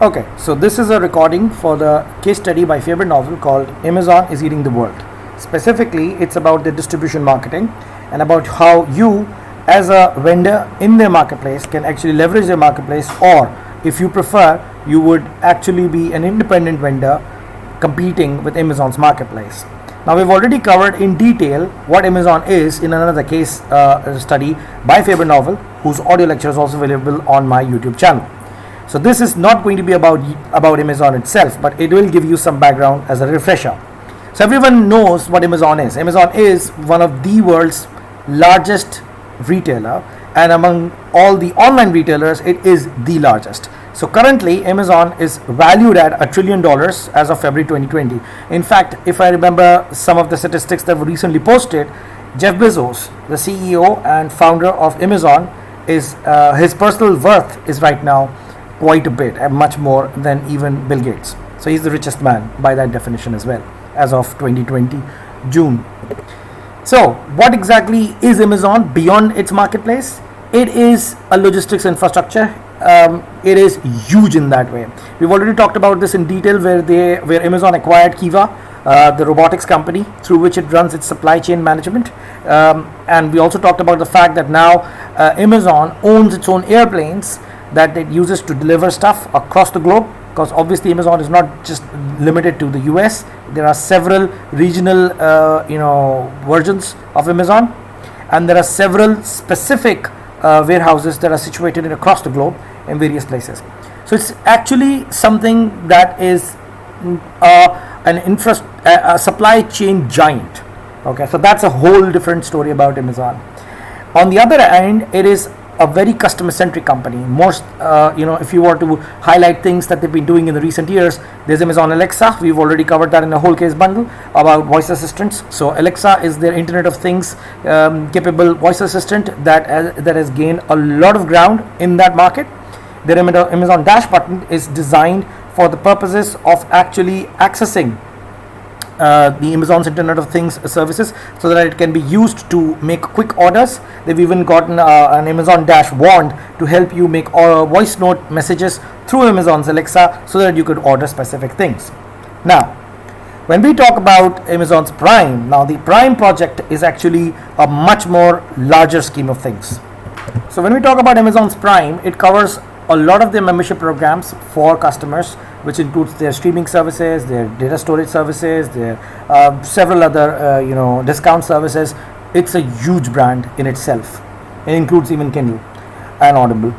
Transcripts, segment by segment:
Okay, so this is a recording for the case study by favorite novel called Amazon is Eating the World. Specifically, it's about the distribution marketing and about how you, as a vendor in their marketplace, can actually leverage their marketplace, or if you prefer, you would actually be an independent vendor competing with Amazon's marketplace. Now, we've already covered in detail what Amazon is in another case study by favorite novel, whose audio lecture is also available on my YouTube channel. So this is not going to be about Amazon itself, but it will give you some background as a refresher. So everyone knows what Amazon is. Amazon is one of the world's largest retailer, and among all the online retailers, it is the largest. So currently, Amazon is valued at $1 trillion as of February 2020. In fact, if I remember some of the statistics that were recently posted, Jeff Bezos, the CEO and founder of Amazon, is his personal worth is right now quite a bit, and much more than even Bill Gates. So he's the richest man by that definition as well, as of 2020 June. So what exactly is Amazon beyond its marketplace? It is a logistics infrastructure. It is huge in that way. We've already talked about this in detail, where Amazon acquired Kiva, the robotics company through which it runs its supply chain management, and we also talked about the fact that now Amazon owns its own airplanes that it uses to deliver stuff across the globe, because obviously Amazon is not just limited to the US. There are several regional versions of Amazon, and there are several specific warehouses that are situated across the globe in various places. So it's actually something that is a supply chain giant. Okay, so that's a whole different story about Amazon. On the other hand, it is a very customer-centric company. Most, if you were to highlight things that they've been doing in the recent years, there's Amazon Alexa. We've already covered that in a whole case bundle about voice assistants. So Alexa is their Internet of Things capable voice assistant that has gained a lot of ground in that market. Their Amazon Dash button is designed for the purposes of actually accessing the Amazon's Internet of Things services, so that it can be used to make quick orders. They've even gotten an Amazon Dash wand to help you make voice note messages through Amazon's Alexa, so that you could order specific things. Now, when we talk about Amazon's Prime, now the Prime project is actually a much more larger scheme of things. So when we talk about Amazon's Prime, it covers a lot of their membership programs for customers, which includes their streaming services, their data storage services, their several other discount services. It's a huge brand in itself. It includes even Kindle and Audible.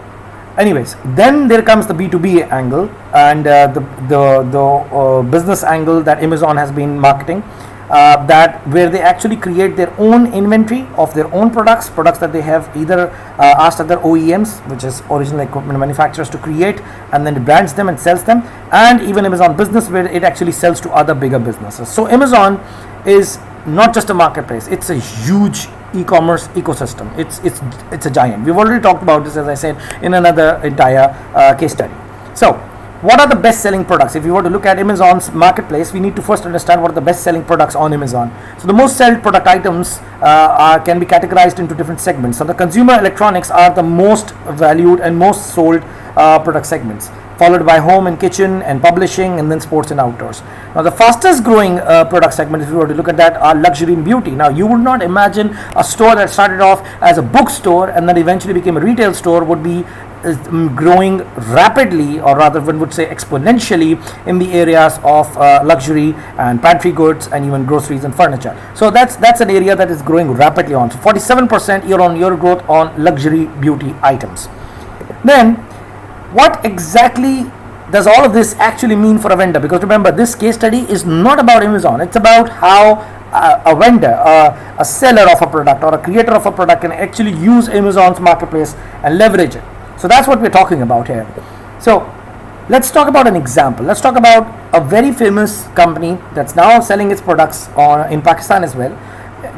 Anyways, then there comes the B2B angle, and the business angle that Amazon has been marketing, where they actually create their own inventory of their own products that they have either asked other OEMs, which is original equipment manufacturers, to create, and then it brands them and sells them, and even Amazon Business, where it actually sells to other bigger businesses. So Amazon is not just a marketplace; it's a huge e-commerce ecosystem. It's a giant. We've already talked about this, as I said, in another entire case study. So what are the best-selling products? If you were to look at Amazon's marketplace, we need to first understand what are the best-selling products on Amazon. So the most sold product items can be categorized into different segments. So the consumer electronics are the most valued and most sold product segments, followed by home and kitchen and publishing, and then sports and outdoors. Now the fastest growing product segment, if you were to look at that, are luxury and beauty. Now you would not imagine a store that started off as a bookstore and then eventually became a retail store would be growing rapidly, or rather one would say exponentially, in the areas of luxury and pantry goods and even groceries and furniture. So that's an area that is growing rapidly on. So 47% year-on-year growth on luxury beauty items. Then what exactly does all of this actually mean for a vendor? Because remember, this case study is not about Amazon. It's about how a vendor, a seller of a product or a creator of a product can actually use Amazon's marketplace and leverage it. So that's what we're talking about here. So let's talk about an example. Let's talk about a very famous company that's now selling its products in Pakistan as well.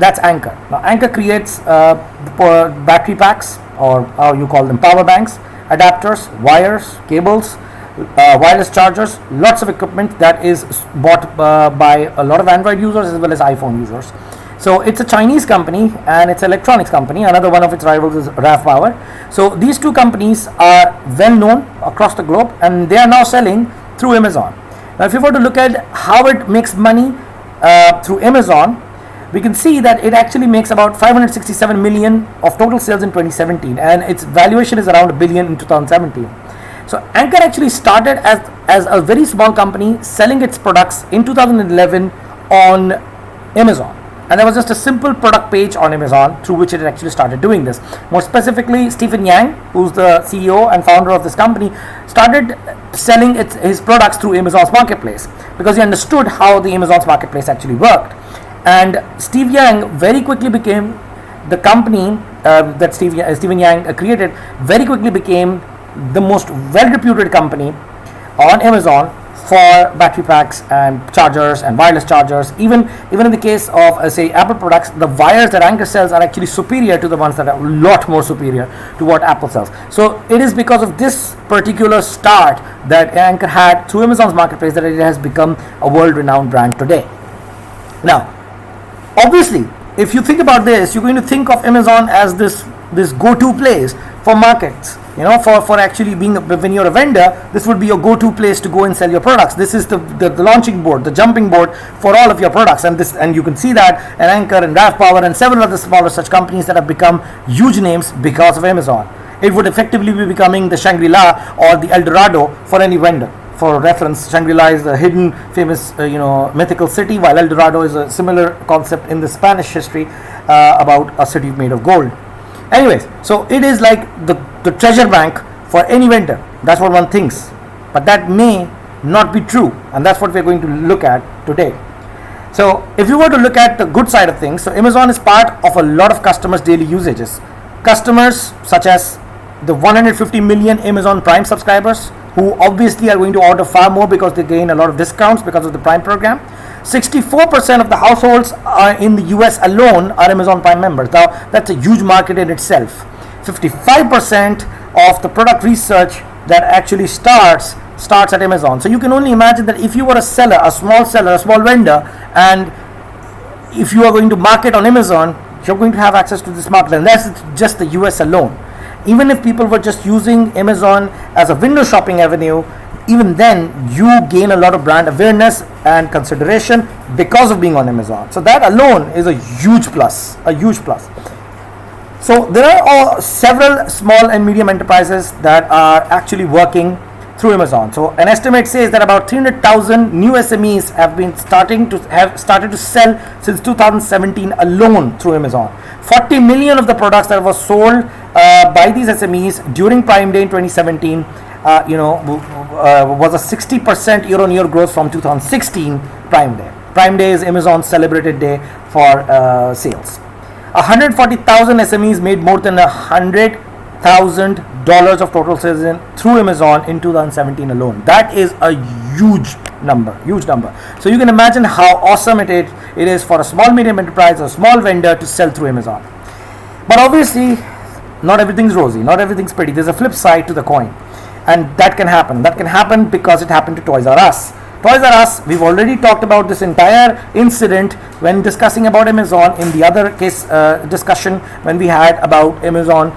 That's Anchor. Now Anchor creates battery packs, or how you call them, power banks, adapters, wires, cables, wireless chargers, lots of equipment that is bought by a lot of Android users as well as iPhone users. So it's a Chinese company and it's an electronics company. Another one of its rivals is RAV Power. So these two companies are well known across the globe and they are now selling through Amazon. Now if you were to look at how it makes money through Amazon, we can see that it actually makes about 567 million of total sales in 2017 and its valuation is around $1 billion in 2017. So Anchor actually started as a very small company selling its products in 2011 on Amazon. And there was just a simple product page on Amazon through which it actually started doing this. More specifically, Stephen Yang, who's the CEO and founder of this company, started selling his products through Amazon's marketplace because he understood how the Amazon's marketplace actually worked. And Steve Yang very quickly became the company that Stephen Yang created, very quickly became the most well-reputed company on Amazon for battery packs and chargers and wireless chargers. Even in the case of say Apple products, the wires that Anchor sells are actually superior to the ones that are a lot more superior to what Apple sells. So it is because of this particular start that Anchor had through Amazon's marketplace that it has become a world-renowned brand today. Now, obviously, if you think about this, you're going to think of Amazon as this go-to place for markets. You know, for actually being, when you're a vendor, this would be your go-to place to go and sell your products. This is the launching board, the jumping board for all of your products, and you can see that an Anchor and RAV Power and several other smaller such companies that have become huge names because of Amazon. It would effectively be becoming the Shangri-La or the El Dorado for any vendor. For reference, Shangri-La is the hidden, famous, mythical city, while El Dorado is a similar concept in the Spanish history about a city made of gold. Anyways, so it is like the treasure bank for any vendor. That's what one thinks. But that may not be true. And that's what we're going to look at today. So if you were to look at the good side of things, so Amazon is part of a lot of customers' daily usages. Customers such as the 150 million Amazon Prime subscribers, who obviously are going to order far more because they gain a lot of discounts because of the Prime program. 64% of the households in the US alone are Amazon Prime members. Now, that's a huge market in itself. 55% of the product research that actually starts at Amazon. So you can only imagine that if you were a seller, a small vendor, and if you are going to market on Amazon, you're going to have access to this market, and that's just the US alone. Even if people were just using Amazon as a window shopping avenue, even then you gain a lot of brand awareness and consideration because of being on Amazon. So that alone is a huge plus. So there are several small and medium enterprises that are actually working through Amazon. So an estimate says that about 300,000 new SMEs have started to sell since 2017 alone through Amazon. 40 million of the products that were sold by these SMEs during Prime Day in 2017 was a 60% year-on-year growth from 2016 Prime Day. Prime Day is Amazon's celebrated day for sales. 140,000 SMEs made more than $100,000 of total sales through Amazon in 2017 alone. That is a huge number. So you can imagine how awesome it is for a small medium enterprise, a small vendor to sell through Amazon. But obviously, not everything's rosy, not everything's pretty. There's a flip side to the coin. And that can happen because it happened to Toys R Us. Toys R Us, we've already talked about this entire incident when discussing about Amazon in the other case discussion when we had about Amazon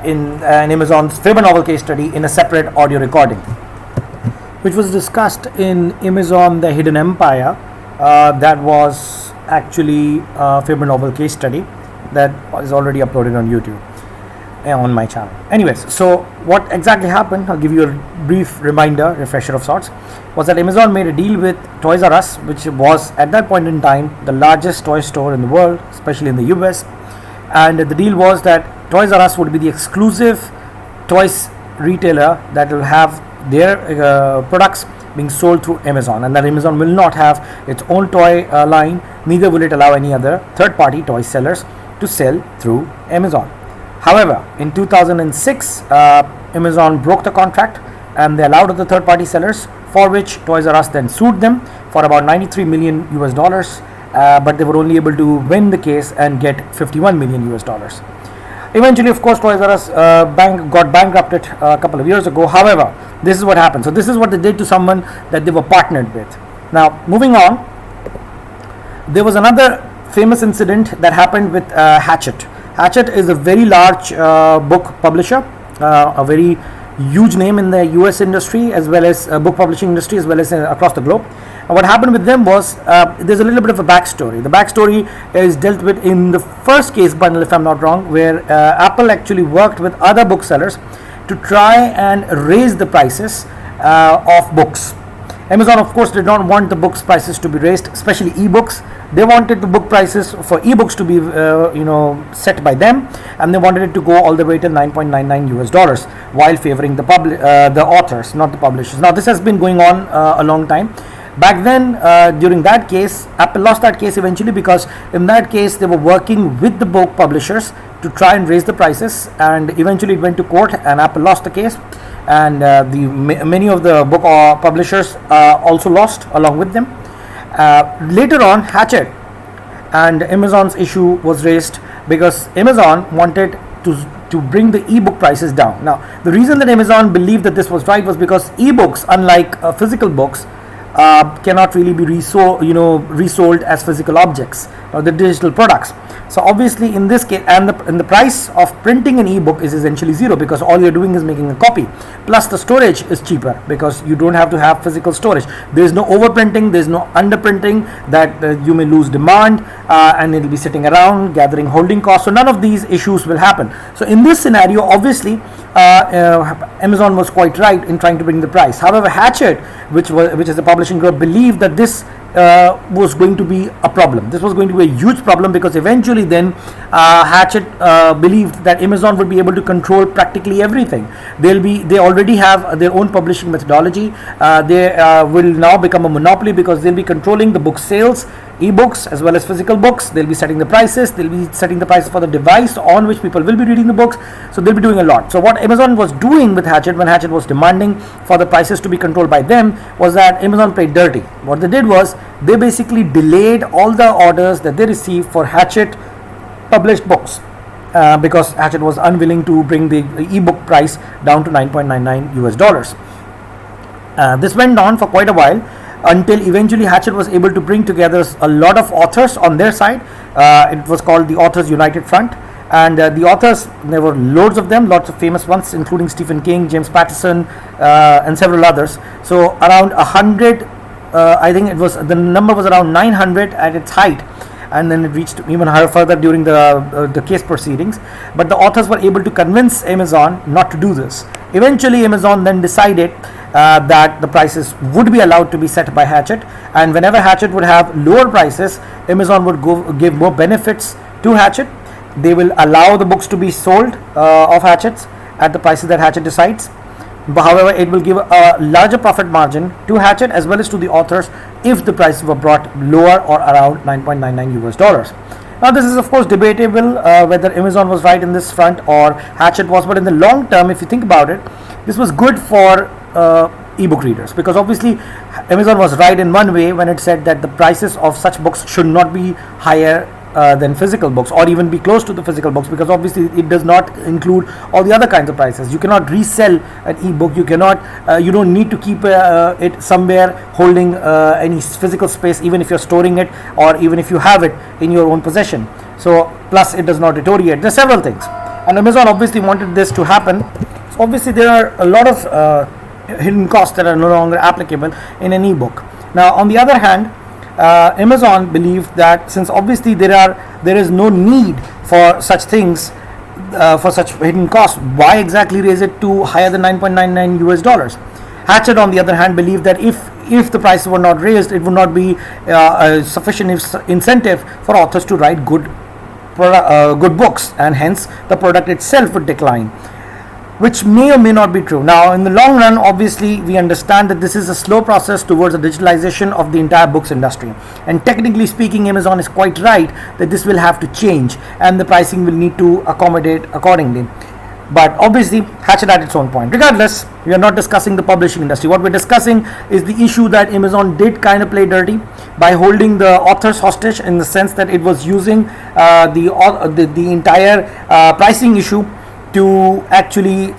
in Amazon's Faber novel case study in a separate audio recording, which was discussed in Amazon The Hidden Empire. That was actually a Faber novel case study that is already uploaded on YouTube. On my channel. Anyways, so what exactly happened, I'll give you a brief refresher of sorts, was that Amazon made a deal with Toys R Us, which was at that point in time the largest toy store in the world, especially in the US, and the deal was that Toys R Us would be the exclusive toys retailer that will have their products being sold through Amazon, and that Amazon will not have its own toy line, neither will it allow any other third-party toy sellers to sell through Amazon. However, in 2006, Amazon broke the contract and they allowed the third-party sellers, for which Toys R Us then sued them for about $93 million US, but they were only able to win the case and get $51 million US. Eventually, of course, Toys R Us got bankrupted a couple of years ago. However, this is what happened. So this is what they did to someone that they were partnered with. Now, moving on, there was another famous incident that happened with Hachette. Hachette is a very large book publisher, a very huge name in the US industry as well as book publishing industry as well as across the globe. And what happened with them was there's a little bit of a backstory. The backstory is dealt with in the first case bundle, if I'm not wrong, where Apple actually worked with other booksellers to try and raise the prices of books. Amazon, of course, did not want the books prices to be raised, especially ebooks. They wanted the book prices for ebooks to be, set by them, and they wanted it to go all the way to $9.99 while favoring the authors, not the publishers. Now, this has been going on a long time. Back then, during that case, Apple lost that case eventually because in that case they were working with the book publishers to try and raise the prices, and eventually it went to court, and Apple lost the case. And many of the book publishers also lost along with them. Later on, Hachette and Amazon's issue was raised because Amazon wanted to bring the ebook prices down. Now, the reason that Amazon believed that this was right was because ebooks, unlike physical books, cannot really be resold as physical objects or the digital products. So obviously in this case, and the price of printing an ebook is essentially zero because all you're doing is making a copy. Plus the storage is cheaper because you don't have to have physical storage. There is no overprinting, there is no underprinting that you may lose demand and it'll be sitting around gathering holding costs. So none of these issues will happen. So in this scenario, obviously Amazon was quite right in trying to bring the price. However, Hachette, which is a publishing group, believed that this was going to be a problem. This was going to be a huge problem because eventually then Hachette believed that Amazon would be able to control practically everything. They already have their own publishing methodology. They will now become a monopoly because they'll be controlling the book sales, ebooks as well as physical books. They'll be setting the prices. They'll be setting the prices for the device on which people will be reading the books. So they'll be doing a lot. So what Amazon was doing with Hachette, when Hachette was demanding for the prices to be controlled by them, was that Amazon played dirty. What they did was they basically delayed all the orders that they received for Hachette published books because Hachette was unwilling to bring the ebook price down to $9.99. This went on for quite a while, until eventually Hachette was able to bring together a lot of authors on their side. It was called the Authors United Front, and the authors, there were loads of them, lots of famous ones including Stephen King, James Patterson, and several others. So around 100, I think the number was around 900 at its height, and then it reached even higher further during the case proceedings. But the authors were able to convince Amazon not to do this. Eventually Amazon then decided that the prices would be allowed to be set by Hachette, and whenever Hachette would have lower prices, Amazon would give more benefits to Hachette. They will allow the books to be sold of Hachettes at the prices that Hachette decides. But however, it will give a larger profit margin to Hachette as well as to the authors if the prices were brought lower or around $9.99. Now this is of course debatable whether Amazon was right in this front or Hachette was, but in the long term, if you think about it, this was good for ebook readers, because obviously Amazon was right in one way when it said that the prices of such books should not be higher than physical books or even be close to the physical books, because obviously it does not include all the other kinds of prices. You cannot resell an ebook, you don't need to keep it somewhere holding any physical space, even if you're storing it or even if you have it in your own possession. So plus it does not deteriorate. There are several things, and Amazon obviously wanted this to happen. So obviously there are a lot of hidden costs that are no longer applicable in an ebook. Now on the other hand, Amazon believed that since obviously there is no need for such things, for such hidden costs, why exactly raise it to higher than $9.99? Hachette on the other hand believed that if the prices were not raised, it would not be a sufficient incentive for authors to write good books, and hence the product itself would decline, which may or may not be true. Now in the long run, obviously we understand that this is a slow process towards the digitalization of the entire books industry, and technically speaking, Amazon is quite right that this will have to change and the pricing will need to accommodate accordingly. But obviously Hachette at its own point. Regardless, we are not discussing the publishing industry. What we're discussing is the issue that Amazon did kind of play dirty by holding the authors hostage, in the sense that it was using the entire pricing issue to actually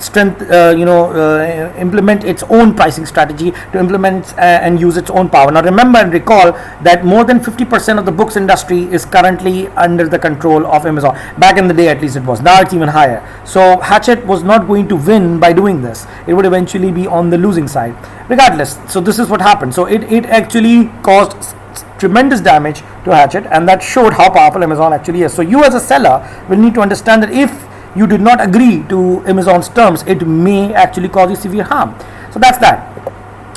implement its own pricing strategy, to implement and use its own power. Now remember and recall that more than 50% of the books industry is currently under the control of Amazon. Back in the day, at least it was. Now it's even higher. So Hachette was not going to win by doing this. It would eventually be on the losing side regardless. So this is what happened. So it actually caused tremendous damage to Hachette, and that showed how powerful Amazon actually is. So you as a seller will need to understand that if you did not agree to Amazon's terms, it may actually cause you severe harm. So that's that.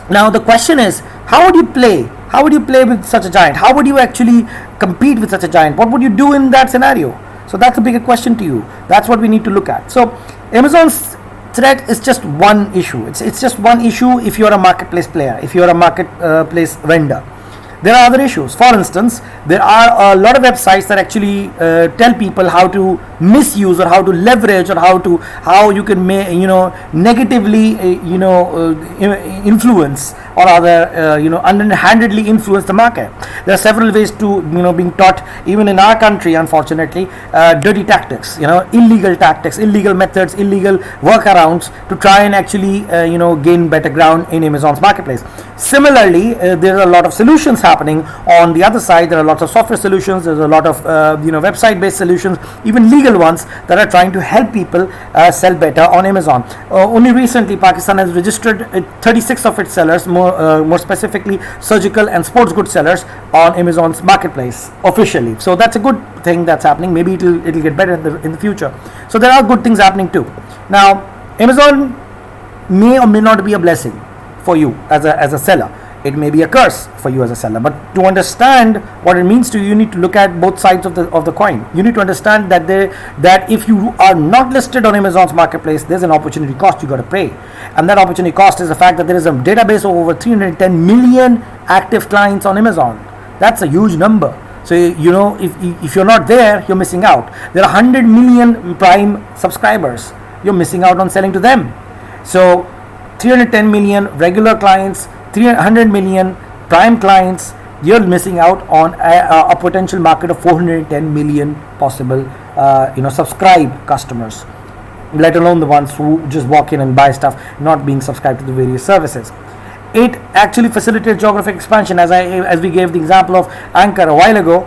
Now the question is, how would you play? How would you play with such a giant? How would you actually compete with such a giant? What would you do in that scenario? So that's a bigger question to you. That's what we need to look at. So Amazon's threat is just one issue. It's just one issue if you're a marketplace player, if you're a marketplace vendor. There are other issues. For instance, there are a lot of websites that actually tell people how to misuse or how to leverage or how you can negatively influence or other underhandedly influence the market. There are several ways to being taught even in our country, unfortunately, dirty tactics, illegal tactics, illegal methods, illegal workarounds to try and actually gain better ground in Amazon's marketplace. Similarly, there are a lot of solutions happening on the other side. There are lots of software solutions. There's a lot of website-based solutions, even legal ones, that are trying to help people sell better on Amazon. Only recently, Pakistan has registered 36 of its sellers, more specifically surgical and sports goods sellers, on Amazon's marketplace officially. So that's a good thing that's happening. Maybe it'll get better in the future. So there are good things happening too. Now, Amazon may or may not be a blessing for you as a seller. It may be a curse for you as a seller. But to understand what it means to you, you need to look at both sides of the coin. You need to understand that if you are not listed on Amazon's marketplace, there's an opportunity cost you got to pay, and that opportunity cost is the fact that there is a database of over 310 million active clients on Amazon. That's a huge number. So if you're not there, you're missing out. There are 100 million Prime subscribers. You're missing out on selling to them. So 310 million regular clients, 300 million Prime clients, you're missing out on a potential market of 410 million possible subscribed customers, let alone the ones who just walk in and buy stuff, not being subscribed to the various services. It actually facilitates geographic expansion, as we gave the example of Anchor a while ago.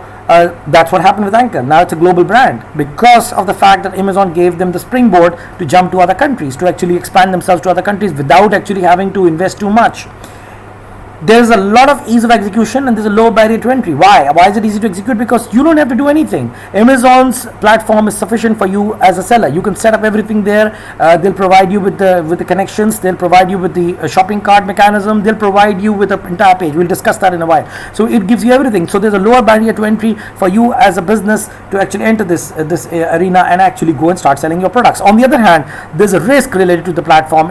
That's what happened with Anchor. Now it's a global brand because of the fact that Amazon gave them the springboard to jump to other countries, to actually expand themselves to other countries without actually having to invest too much. There's a lot of ease of execution and there's a low barrier to entry. Why is it easy to execute? Because you don't have to do anything. Amazon's platform is sufficient for you as a seller. You can set up everything there. They'll provide you with the connections. They'll provide you with the shopping cart mechanism. They'll provide you with the entire page. We'll discuss that in a while. So it gives you everything. So there's a lower barrier to entry for you as a business to actually enter this arena and actually go and start selling your products. On the other hand, there's a risk related to the platform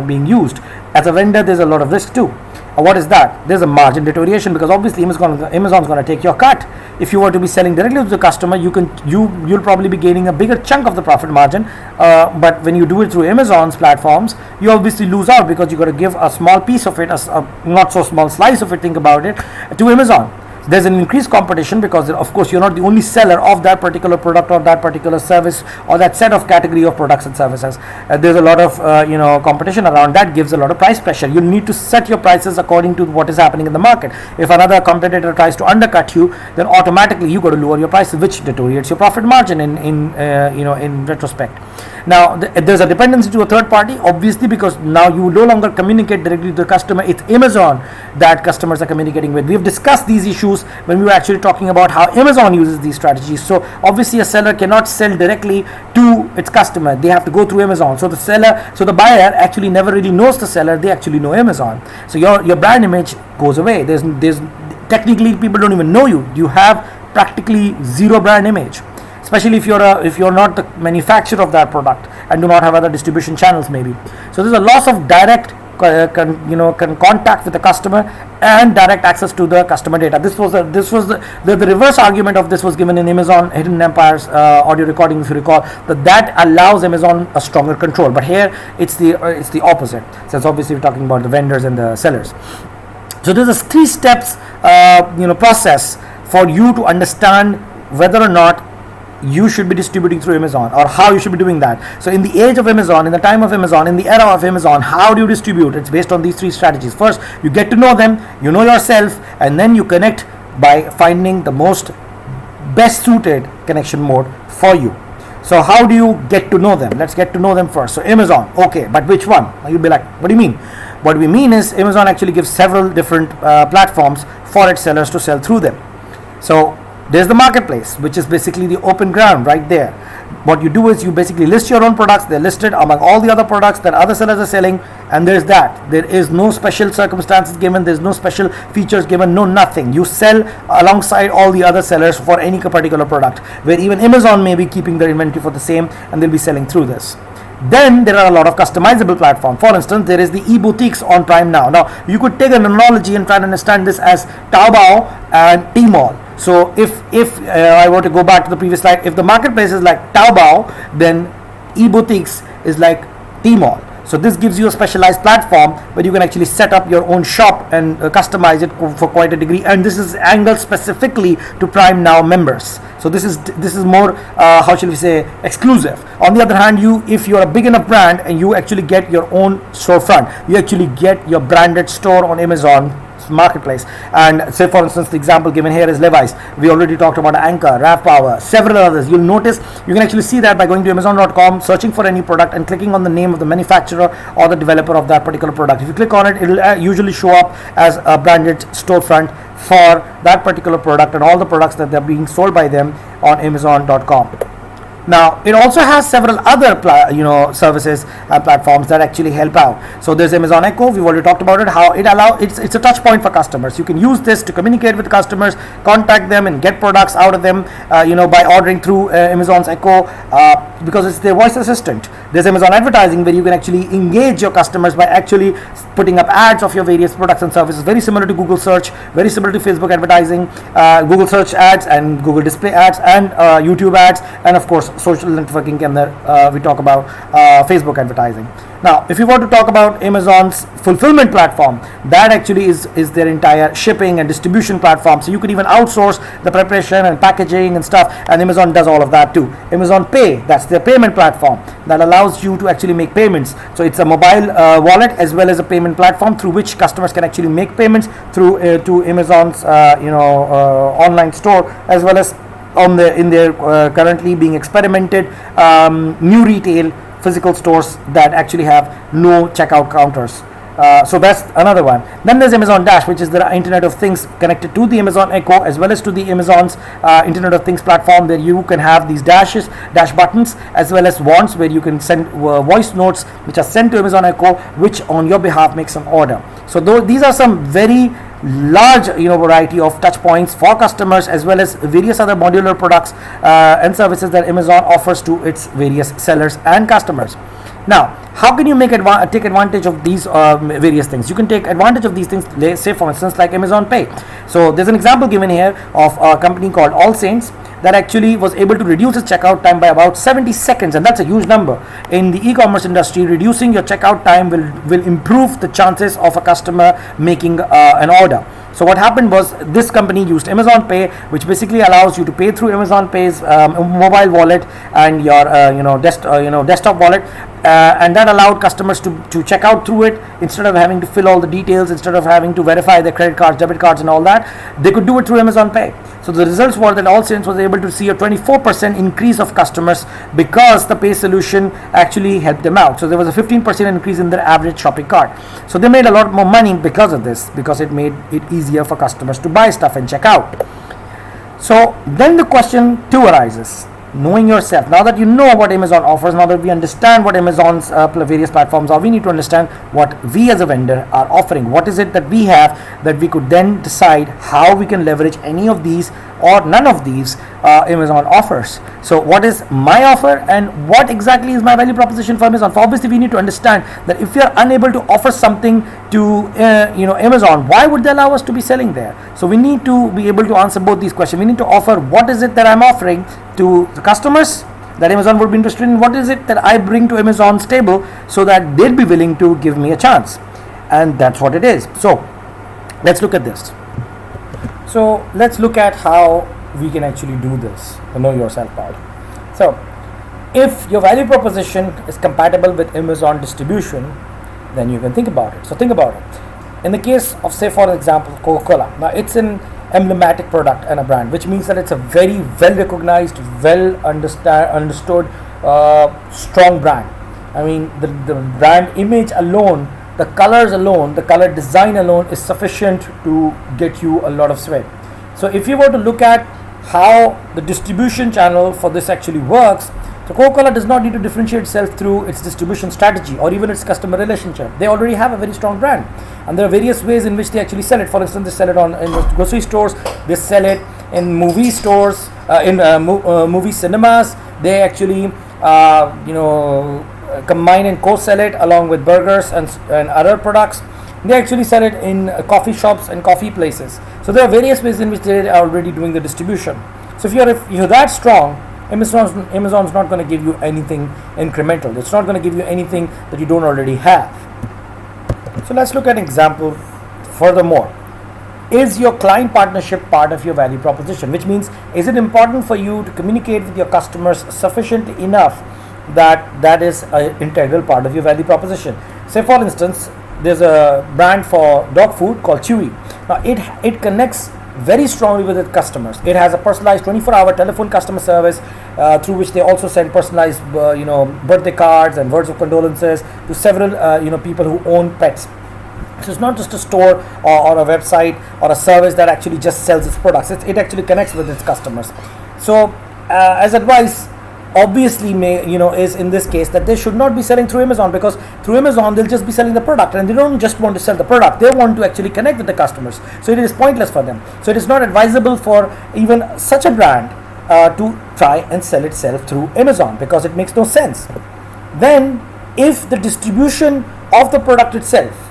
being used. As a vendor, there's a lot of risk too. What is that? There's a margin deterioration, because obviously Amazon's going to take your cut. If you were to be selling directly to the customer, you'll probably be gaining a bigger chunk of the profit margin. But when you do it through Amazon's platforms, you obviously lose out because you got to give a small piece of it, a not so small slice of it, think about it, to Amazon. There's an increased competition because, of course, you're not the only seller of that particular product or that particular service or that set of category of products and services. There's a lot of competition around that, gives a lot of price pressure. You need to set your prices according to what is happening in the market. If another competitor tries to undercut you, then automatically you got to lower your prices, which deteriorates your profit margin in retrospect. Now there's a dependency to a third party, obviously, because now you no longer communicate directly to the customer. It's Amazon that customers are communicating with. We've discussed these issues when we were actually talking about how Amazon uses these strategies. So obviously a seller cannot sell directly to its customer. They have to go through Amazon. So the buyer actually never really knows the seller. They actually know Amazon. So your brand image goes away. There's technically people don't even know you. You have practically zero brand image, especially if you're not the manufacturer of that product and do not have other distribution channels maybe. So there's a loss of direct contact with the customer and direct access to the customer data. This was the reverse argument of this was given in Amazon Hidden Empire's audio recording, if you recall, that allows Amazon a stronger control. But here it's the opposite, since obviously we're talking about the vendors and the sellers. So there's a 3 steps process for you to understand whether or not you should be distributing through Amazon, or how you should be doing that. So in the age of Amazon, in the time of Amazon, in the era of Amazon, how do you distribute? It's based on these three strategies. First, you get to know them, you know yourself, and then you connect by finding the most best suited connection mode for you. So how do you get to know them? Let's get to know them first. So Amazon, okay, but which one? You'll be like, what do you mean? What we mean is Amazon actually gives several different platforms for its sellers to sell through them. So there's the marketplace, which is basically the open ground right there. What you do is you basically list your own products. They're listed among all the other products that other sellers are selling, and there's that. There is no special circumstances given, there's no special features given, no nothing. You sell alongside all the other sellers for any particular product, where even Amazon may be keeping their inventory for the same, and they'll be selling through this. Then there are a lot of customizable platforms. For instance, there is the e-boutiques on Prime Now. Now, you could take an analogy and try to understand this as Taobao and Tmall. So if I were to go back to the previous slide, if the marketplace is like Taobao, then e-boutiques is like Tmall. So this gives you a specialized platform where you can actually set up your own shop and customize it for quite a degree. And this is angled specifically to Prime Now members. So this is more how shall we say, exclusive. On the other hand, if you're a big enough brand and you actually get your own storefront, you actually get your branded store on Amazon marketplace. And say for instance, the example given here is Levi's. We already talked about Anchor, RAV Power, several others. You'll notice you can actually see that by going to Amazon.com, searching for any product and clicking on the name of the manufacturer or the developer of that particular product. If you click on it, it'll usually show up as a branded storefront for that particular product and all the products that they're being sold by them on Amazon.com. Now, it also has several other services and platforms that actually help out. So there's Amazon Echo. We've already talked about it. How it it's a touch point for customers. You can use this to communicate with customers, contact them, and get products out of them. By ordering through Amazon's Echo because it's their voice assistant. There's Amazon Advertising, where you can actually engage your customers by actually putting up ads of your various products and services. Very similar to Google Search, very similar to Facebook advertising, Google Search ads and Google Display ads and YouTube ads, and of course social networking, and we talk about Facebook advertising. Now, if you want to talk about Amazon's fulfillment platform, that actually is their entire shipping and distribution platform. So you could even outsource the preparation and packaging and stuff, and Amazon does all of that too. Amazon Pay, that's their payment platform that allows you to actually make payments. So it's a mobile wallet as well as a payment platform through which customers can actually make payments through to Amazon's online store, as well as in their currently being experimented new retail physical stores that actually have no checkout counters. So that's another one. Then there's Amazon Dash, which is the Internet of Things connected to the Amazon Echo as well as to the Amazon's Internet of Things platform, where you can have these dash buttons as well as wands, where you can send voice notes which are sent to Amazon Echo, which on your behalf makes an order. So these are some very large variety of touch points for customers, as well as various other modular products and services that Amazon offers to its various sellers and customers. Now, how can you take advantage of these various things? You can take advantage of these things, say for instance like Amazon Pay. So there's an example given here of a company called All Saints that actually was able to reduce its checkout time by about 70 seconds, and that's a huge number. In the e-commerce industry, reducing your checkout time will improve the chances of a customer making an order. So what happened was, this company used Amazon Pay, which basically allows you to pay through Amazon Pay's mobile wallet and your desktop wallet, and that allowed customers to check out through it instead of having to fill all the details, instead of having to verify their credit cards, debit cards, and all that. They could do it through Amazon Pay. So the results were that All Saints was able to see a 24% increase of customers because the Pay solution actually helped them out. So there was a 15% increase in their average shopping cart. So they made a lot more money because of this, because it made it easier for customers to buy stuff and check out. So then the question too arises. Knowing yourself, now that you know what Amazon offers, now that we understand what Amazon's various platforms are, we need to understand what we as a vendor are offering. What is it that we have that we could then decide how we can leverage any of these or none of these Amazon offers. So what is my offer and what exactly is my value proposition for Amazon? For obviously we need to understand that if we are unable to offer something to Amazon, why would they allow us to be selling there? So we need to be able to answer both these questions. We need to offer what is it that I'm offering to the customers that Amazon would be interested in, what is it that I bring to Amazon's table so that they'd be willing to give me a chance. And that's what it is. So let's look at this. So let's look at how we can actually do this, the know yourself part. So if your value proposition is compatible with Amazon distribution, then you can think about it. So think about it. In the case of, say for example, Coca-Cola, now it's an emblematic product and a brand, which means that it's a very well recognized, well understood, strong brand. I mean, the brand image alone, the colors alone, the color design alone is sufficient to get you a lot of sweat. So if you were to look at how the distribution channel for this actually works, so Coca-Cola does not need to differentiate itself through its distribution strategy or even its customer relationship. They already have a very strong brand, and there are various ways in which they actually sell it. For instance, they sell it in grocery stores, they sell it in movie stores, movie cinemas. They actually combine and co-sell it along with burgers and other products. They actually sell it in coffee shops and coffee places. So there are various ways in which they are already doing the distribution. So if you're that strong, Amazon's not going to give you anything incremental. It's not going to give you anything that you don't already have. So let's look at an example furthermore. Is your client partnership part of your value proposition? Which means, is it important for you to communicate with your customers sufficiently enough that is an integral part of your value proposition? Say for instance, there's a brand for dog food called Chewy. Now it connects very strongly with its customers. It has a personalized 24-hour telephone customer service through which they also send personalized birthday cards and words of condolences to several people who own pets. So it's not just a store or a website or a service that actually just sells its products. It actually connects with its customers. So as advice, obviously is in this case that they should not be selling through Amazon, because through Amazon they'll just be selling the product, and they don't just want to sell the product, they want to actually connect with the customers. So it is pointless for them. So it is not advisable for even such a brand to try and sell itself through Amazon, because it makes no sense. Then if the distribution of the product itself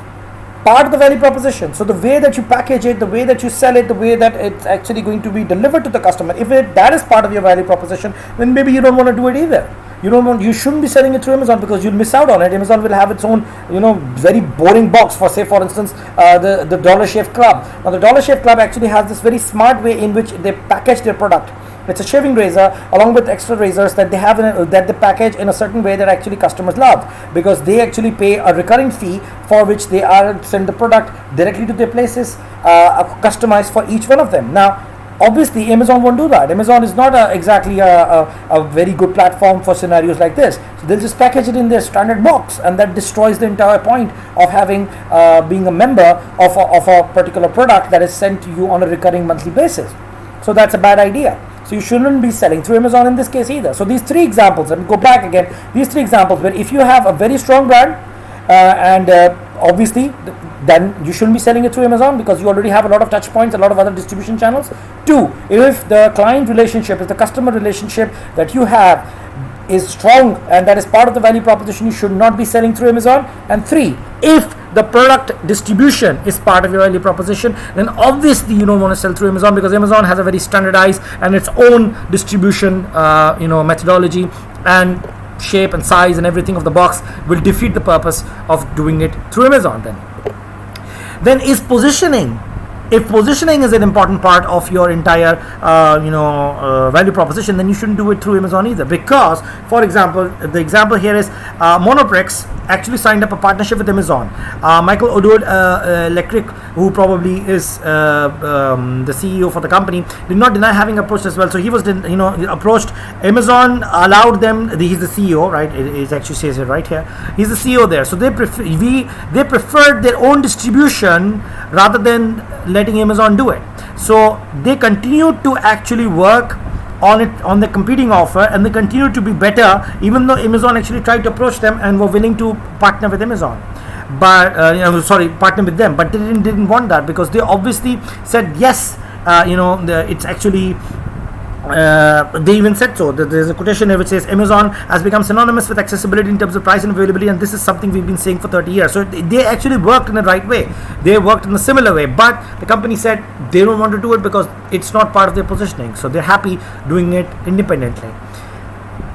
part of the value proposition, so the way that you package it, the way that you sell it, the way that it's actually going to be delivered to the customer, if that is part of your value proposition, then maybe you don't want to do it either. You shouldn't be selling it through Amazon, because you'll miss out on it. Amazon will have its own very boring box for, say for instance, the Dollar Shave Club. Now the Dollar Shave Club actually has this very smart way in which they package their product. It's a shaving razor along with extra razors that they have that they package in a certain way that actually customers love, because they actually pay a recurring fee for which they are send the product directly to their places, customized for each one of them. Now obviously Amazon won't do that. Amazon is not exactly a very good platform for scenarios like this. So they'll just package it in their standard box, and that destroys the entire point of having being a member of a particular product that is sent to you on a recurring monthly basis. So that's a bad idea. So you shouldn't be selling through Amazon in this case either. So these three examples, and go back again, these three examples where if you have a very strong brand obviously then you shouldn't be selling it through Amazon, because you already have a lot of touch points, a lot of other distribution channels. 2, if the client relationship, if the customer relationship that you have is strong and that is part of the value proposition, you should not be selling through Amazon. And 3, if the product distribution is part of your value proposition, then obviously you don't want to sell through Amazon, because Amazon has a very standardized and its own distribution methodology, and shape and size and everything of the box will defeat the purpose of doing it through Amazon. Then is positioning. If positioning is an important part of your entire value proposition, then you shouldn't do it through Amazon either, because for example, the example here is Monoprix actually signed up a partnership with Amazon. Michael O'Dowd Electric, who probably is the CEO for the company, did not deny having approached as well. So he was approached. Amazon allowed them. He's the CEO, right? It actually says it right here. He's the CEO there. So they preferred their own distribution rather than letting Amazon do it. So they continued to actually work on it, on the competing offer, and they continued to be better, even though Amazon actually tried to approach them and were willing to partner with Amazon. But partner with them, but they didn't want that, because they obviously said yes. It's actually they even said so. There's a quotation here which says Amazon has become synonymous with accessibility in terms of price and availability, and this is something we've been saying for 30 years. So they actually worked in the right way. They worked in a similar way, but the company said they don't want to do it because it's not part of their positioning. So they're happy doing it independently.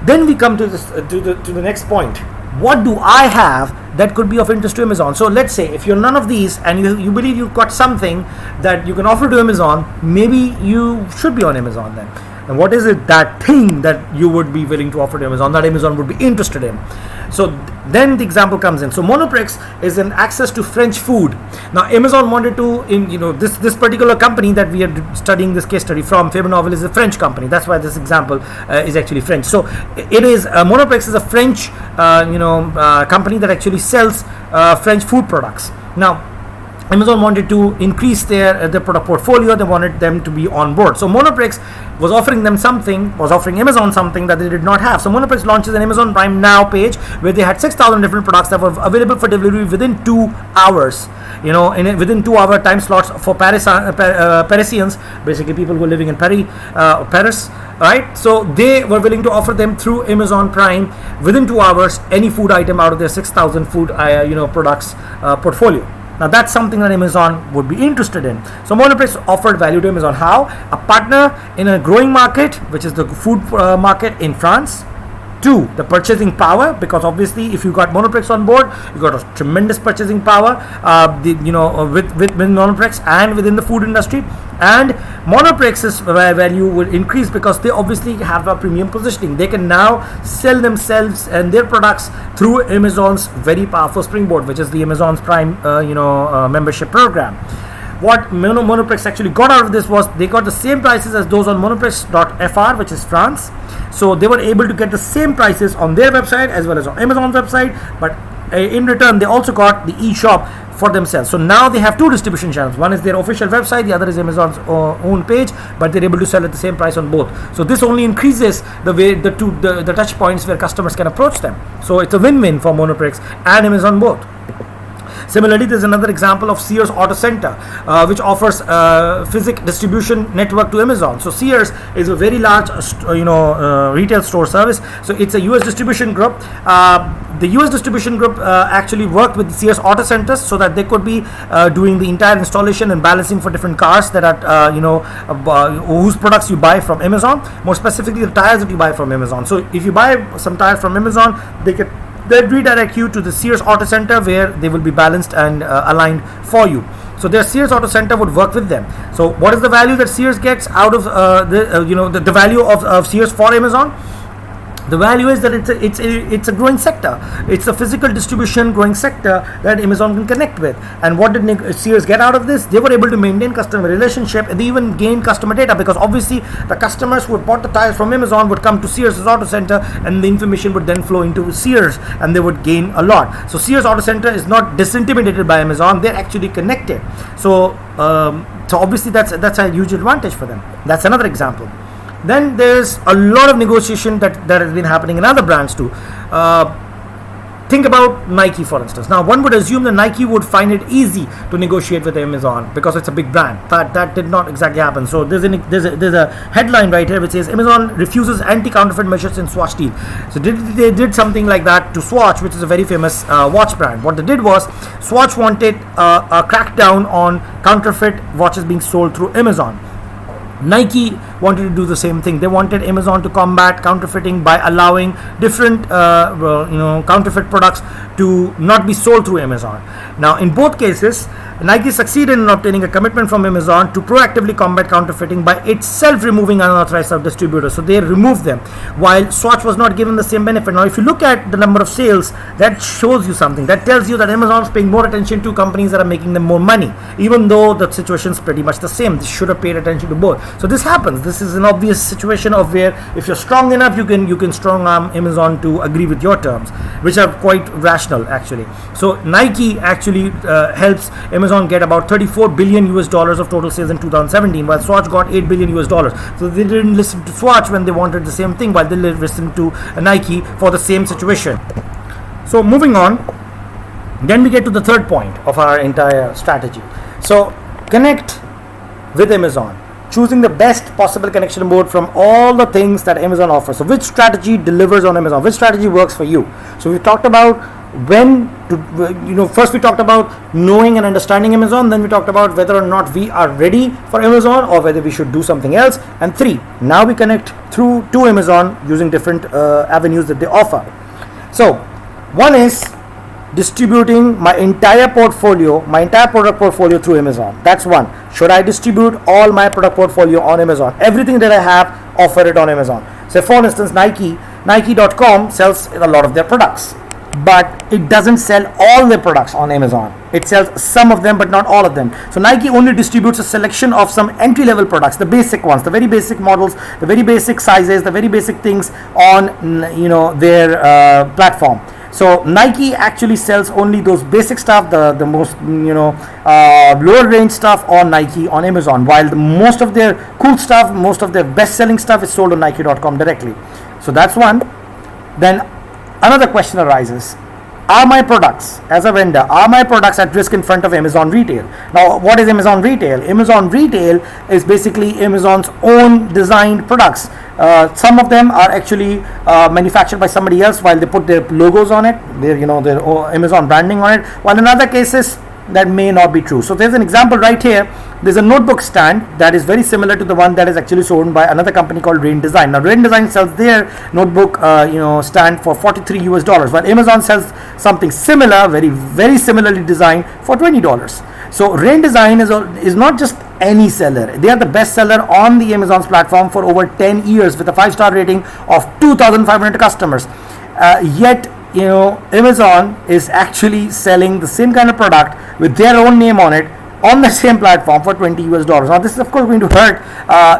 Then we come to this to the next point. what do I have that could be of interest to Amazon? So let's say if you're none of these and you believe you've got something that you can offer to Amazon, maybe you should be on Amazon then. And what is it, that thing that you would be willing to offer to Amazon, that Amazon would be interested in? So then the example comes in. So Monoprix is an access to French food. Now Amazon wanted to, this particular company that we are studying this case study from, Faber Novel, is a French company. That's why this example is actually French. So it is Monoprix is a French company that actually sells French food products. Now Amazon wanted to increase their product portfolio. They wanted them to be on board. So Monoprix was offering Amazon something that they did not have. So Monoprix launches an Amazon Prime Now page where they had 6,000 different products that were available for delivery within 2 hours. Within 2 hour time slots for Parisians, basically people who are living in Paris, right? So they were willing to offer them through Amazon Prime within 2 hours any food item out of their 6,000 food products portfolio. Now that's something that Amazon would be interested in. So Monoprix offered value to Amazon. How? A partner in a growing market, which is the food market in France. 2, the purchasing power, because obviously if you got Monoprix on board, you got a tremendous purchasing power with Monoprix and within the food industry. And Monoprix's value will increase because they obviously have a premium positioning. They can now sell themselves and their products through Amazon's very powerful springboard, which is the Amazon's Prime membership program. What Monoprix actually got out of this was they got the same prices as those on Monoprix.fr, which is France. So they were able to get the same prices on their website as well as on Amazon's website, but in return they also got the e-shop for themselves. So now they have 2 distribution channels. One is their official website, the other is Amazon's own page, but they're able to sell at the same price on both. So this only increases the touch points where customers can approach them. So it's a win-win for Monoprix and Amazon both. Similarly, there's another example of Sears Auto Center, which offers physical distribution network to Amazon. So Sears is a very large, retail store service. So it's a US distribution group. The US distribution group actually worked with the Sears Auto Centers so that they could be doing the entire installation and balancing for different cars that are, whose products you buy from Amazon. More specifically, the tires that you buy from Amazon. So if you buy some tires from Amazon, they'll redirect you to the Sears Auto Center where they will be balanced and aligned for you. So their Sears Auto Center would work with them. So what is the value that Sears gets out of the value of Sears for Amazon? The value is that it's a growing sector. It's a physical distribution growing sector that Amazon can connect with. And what did Sears get out of this? They were able to maintain customer relationship, and they even gain customer data, because obviously the customers who bought the tires from Amazon would come to Sears Auto Center, and the information would then flow into Sears, and they would gain a lot. So Sears Auto Center is not disintimidated by Amazon; they're actually connected. So obviously that's a huge advantage for them. That's another example. Then there's a lot of negotiation that has been happening in other brands too. Think about Nike, for instance. Now, one would assume that Nike would find it easy to negotiate with Amazon because it's a big brand. But that did not exactly happen. So there's a headline right here which says Amazon refuses anti-counterfeit measures in Swatch deal. So they did something like that to Swatch, which is a very famous watch brand. What they did was Swatch wanted a crackdown on counterfeit watches being sold through Amazon. Nike wanted to do the same thing. They wanted Amazon to combat counterfeiting by allowing different counterfeit products to not be sold through Amazon. Now, in both cases, Nike succeeded in obtaining a commitment from Amazon to proactively combat counterfeiting by itself removing unauthorized distributors. So they removed them, while Swatch was not given the same benefit. Now, if you look at the number of sales, that shows you something. That tells you that Amazon is paying more attention to companies that are making them more money, even though the situation is pretty much the same. They should have paid attention to both. So this happens. This is an obvious situation of where if you're strong enough, you can strong arm Amazon to agree with your terms, which are quite rational actually. So Nike actually helps Amazon get about $34 billion of total sales in 2017, while Swatch got $8 billion. So they didn't listen to Swatch when they wanted the same thing, while they listened to Nike for the same situation. So moving on, then we get to the third point of our entire strategy. So connect with Amazon, choosing the best possible connection mode from all the things that Amazon offers. So which strategy delivers on Amazon? Which strategy works for you? So we talked about first we talked about knowing and understanding Amazon, then we talked about whether or not we are ready for Amazon or whether we should do something else, and 3, now we connect through to Amazon using different avenues that they offer. So One is distributing my entire product portfolio through Amazon. That's one. Should I distribute all my product portfolio on Amazon? Everything that I have, offer it on Amazon. So for instance, Nike.com sells a lot of their products, but it doesn't sell all their products on Amazon. It sells some of them, but not all of them. So Nike only distributes a selection of some entry-level products, the basic ones, the very basic models, the very basic sizes, the very basic things on their platform. So Nike actually sells only those basic stuff, the most lower range stuff on Nike on Amazon, while most of their cool stuff, most of their best selling stuff is sold on Nike.com directly. So that's one. Then another question arises: are my products, as a vendor, are my products at risk in front of Amazon Retail? Now, what is Amazon Retail? Amazon Retail is basically Amazon's own designed products. Some of them are actually manufactured by somebody else, while they put their logos on it, their Amazon branding on it, while in other cases that may not be true. So there's an example right here. There's a notebook stand that is very similar to the one that is actually sold by another company called Rain Design. Now Rain Design sells their notebook stand for $43 US, while Amazon sells something similar, very very similarly designed, for $20. So Rain Design is not just any seller. They are the best seller on the Amazon's platform for over 10 years with a 5-star rating of 2,500 customers. Yet Amazon is actually selling the same kind of product with their own name on it on the same platform for $20 US. Now this is of course going to hurt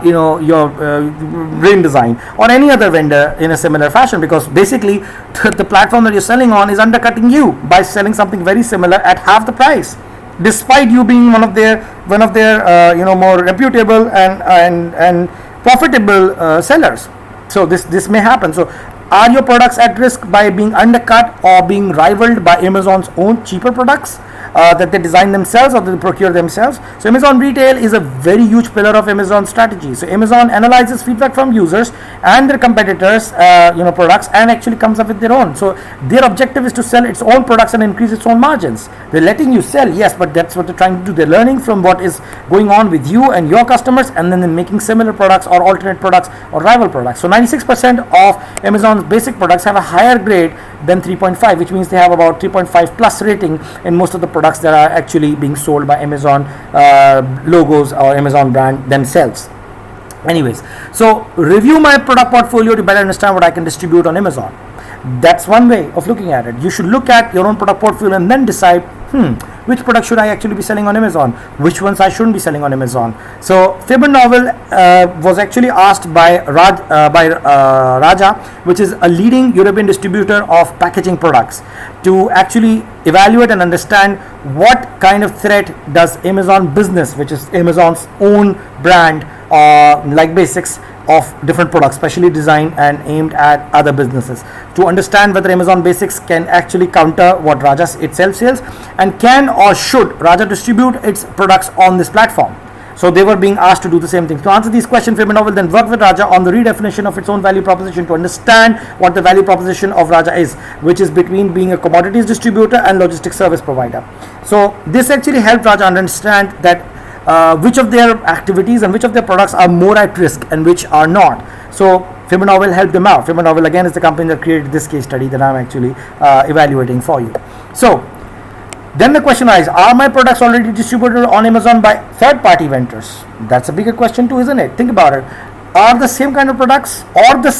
your Rain Design or any other vendor in a similar fashion, because basically the platform that you're selling on is undercutting you by selling something very similar at half the price, despite you being one of their more reputable and profitable sellers. So this may happen. So are your products at risk by being undercut or being rivaled by Amazon's own cheaper products that they design themselves or they procure themselves? So Amazon Retail is a very huge pillar of Amazon's strategy. So Amazon analyzes feedback from users and their competitors products and actually comes up with their own. So their objective is to sell its own products and increase its own margins. They're letting you sell, yes, but that's what they're trying to do. They're learning from what is going on with you and your customers, and then they're making similar products or alternate products or rival products. So 96% of Amazon's basic products have a higher grade than 3.5, which means they have about 3.5 plus rating in most of the products that are actually being sold by Amazon logos or Amazon brand themselves. Anyways, so review my product portfolio to better understand what I can distribute on Amazon. That's one way of looking at it. You should look at your own product portfolio and then decide, which product should I actually be selling on Amazon? Which ones I shouldn't be selling on Amazon? So Faber Novel was actually asked by Raja, which is a leading European distributor of packaging products, to actually evaluate and understand what kind of threat does Amazon Business, which is Amazon's own brand, like Basics, of different products specially designed and aimed at other businesses, to understand whether Amazon Basics can actually counter what Raja itself sells, and can or should Raja distribute its products on this platform. So they were being asked to do the same thing. To answer these questions, Faber Novel then worked with Raja on the redefinition of its own value proposition to understand what the value proposition of Raja is, which is between being a commodities distributor and logistics service provider. So this actually helped Raja understand that which of their activities and which of their products are more at risk and which are not. So Faber Novel helped them out. Faber Novel again is the company that created this case study that I'm actually evaluating for you. So then the question is, are my products already distributed on Amazon by third-party vendors? That's a bigger question too, isn't it? Think about it. Are the same kind of products or the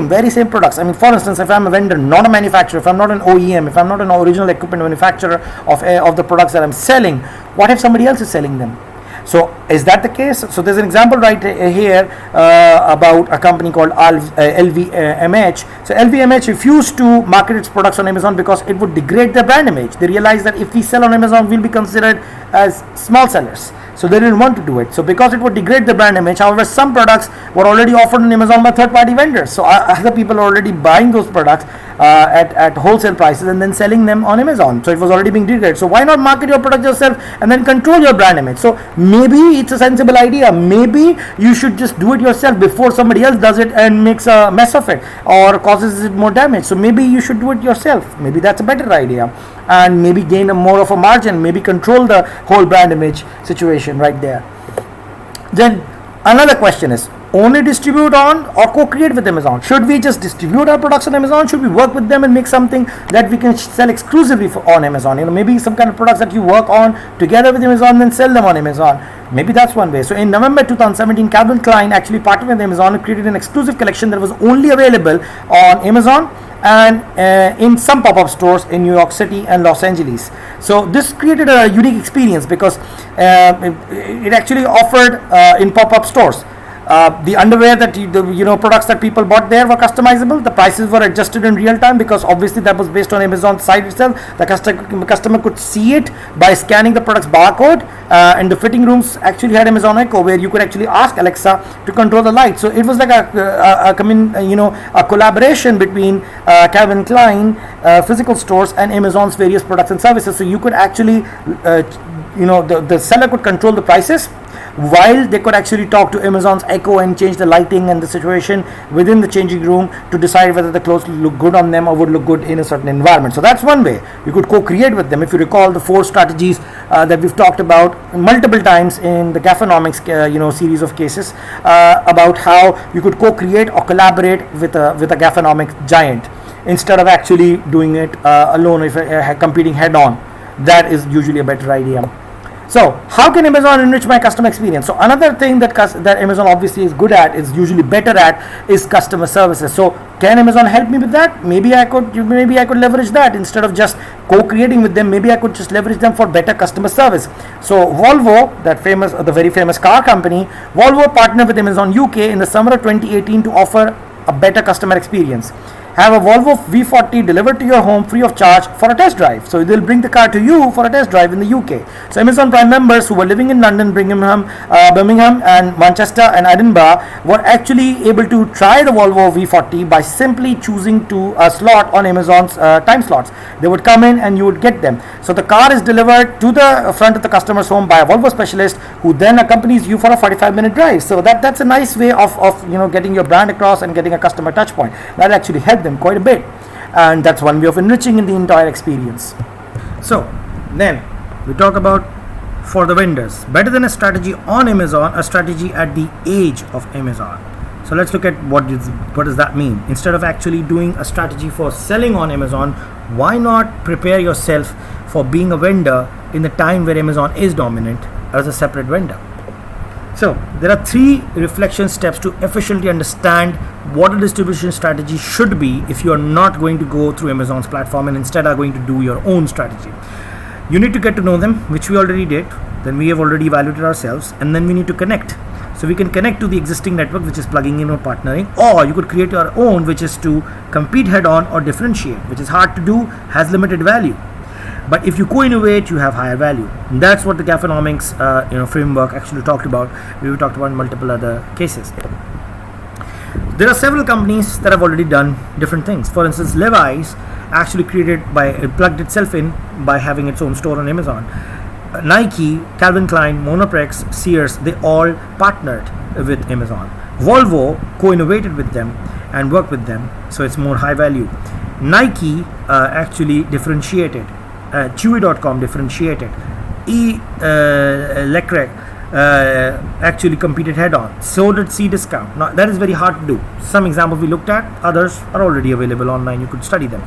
very same products? I mean, for instance, if I'm a vendor, not a manufacturer, if I'm not an OEM, if I'm not an original equipment manufacturer of the products that I'm selling, what if somebody else is selling them? So is that the case? So there's an example right here about a company called LVMH. So LVMH refused to market its products on Amazon because it would degrade their brand image. They realized that if we sell on Amazon, we'll be considered as small sellers. So they didn't want to do it. So because it would degrade the brand image, however, some products were already offered on Amazon by third-party vendors. So other people are already buying those products at wholesale prices and then selling them on Amazon. So it was already being degraded. So why not market your product yourself and then control your brand image? So maybe it's a sensible idea. Maybe you should just do it yourself before somebody else does it and makes a mess of it or causes it more damage. So maybe you should do it yourself. Maybe that's a better idea, and maybe gain more of a margin, maybe control the whole brand image situation right there. Then another question is, only distribute on or co-create with Amazon? Should we just distribute our products on Amazon? Should we work with them and make something that we can sell exclusively on Amazon? Maybe some kind of products that you work on together with Amazon, then sell them on Amazon. Maybe that's one way. So in November 2017, Calvin Klein actually partnered with Amazon and created an exclusive collection that was only available on Amazon and in some pop-up stores in New York City and Los Angeles. So this created a unique experience because it actually offered in pop-up stores. The underwear that products that people bought there were customizable. The prices were adjusted in real time because obviously that was based on Amazon's site itself. The customer could see it by scanning the product's barcode, and the fitting rooms actually had Amazon Echo, where you could actually ask Alexa to control the light. So it was like a collaboration between Calvin Klein physical stores and Amazon's various products and services. So you could actually, the seller could control the prices, while they could actually talk to Amazon's Echo and change the lighting and the situation within the changing room to decide whether the clothes look good on them or would look good in a certain environment. So that's one way you could co-create with them. If you recall the 4 strategies that we've talked about multiple times in the Gaffonomics series of cases about how you could co-create or collaborate with a Gaffonomic giant instead of actually doing it alone, if competing head on. That is usually a better idea. So how can Amazon enrich my customer experience? So another thing that Amazon obviously is good at, is usually better at, is customer services. So can Amazon help me with that? Maybe I could leverage that instead of just co-creating with them. Maybe I could just leverage them for better customer service. So Volvo, the very famous car company, Volvo partnered with Amazon UK in the summer of 2018 to offer a better customer experience. Have a Volvo V40 delivered to your home free of charge for a test drive. So they'll bring the car to you for a test drive in the UK. So Amazon Prime members who were living in London, Birmingham, and Manchester and Edinburgh were actually able to try the Volvo V40 by simply choosing to a slot on Amazon's time slots. They would come in and you would get them. So the car is delivered to the front of the customer's home by a Volvo specialist, who then accompanies you for a 45-minute drive. So that's a nice way of getting your brand across and getting a customer touch point. That actually helped them quite a bit, and that's one way of enriching in the entire experience. So then we talk about, for the vendors, better than a strategy on Amazon, a strategy at the edge of Amazon. So let's look at what does that mean. Instead of actually doing a strategy for selling on Amazon, why not prepare yourself for being a vendor in the time where Amazon is dominant as a separate vendor? So there are 3 reflection steps to efficiently understand what a distribution strategy should be if you are not going to go through Amazon's platform and instead are going to do your own strategy. You need to get to know them, which we already did. Then we have already evaluated ourselves, and then we need to connect. So we can connect to the existing network, which is plugging in or partnering, or you could create your own, which is to compete head on or differentiate, which is hard to do, has limited value. But if you co-innovate, you have higher value. And that's what the Gaffonomics framework actually talked about. We talked about multiple other cases. There are several companies that have already done different things. For instance, Levi's actually plugged itself in by having its own store on Amazon. Nike, Calvin Klein, Monoprix, Sears, they all partnered with Amazon. Volvo co-innovated with them and worked with them, so it's more high value. Nike actually differentiated. Chewy.com differentiated. Leclerc actually competed head on. So did Cdiscount. Now that is very hard to do. Some examples we looked at, others are already available online. You could study them.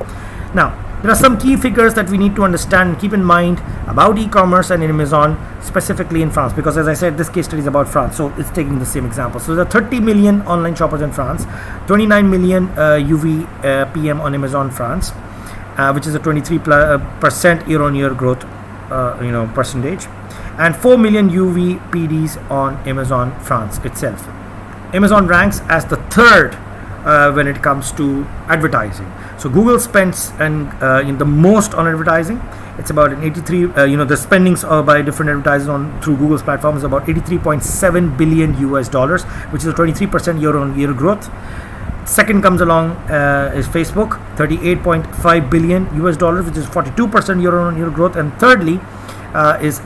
Now there are some key figures that we need to understand and keep in mind about e-commerce and Amazon, specifically in France, because as I said, this case study is about France, so it's taking the same example. So there are 30 million online shoppers in France, 29 million UVPM on Amazon France, which is a 23% year-on-year growth percentage, and 4 million UVPDs on Amazon France itself. Amazon ranks as the third when it comes to advertising. So Google spends the most on advertising. It's about an 83. The spendings by different advertisers through Google's platform is about $83.7 billion, which is a 23% year-on-year growth. Second comes along is Facebook, $38.5 billion, which is 42% year-on-year growth, and thirdly is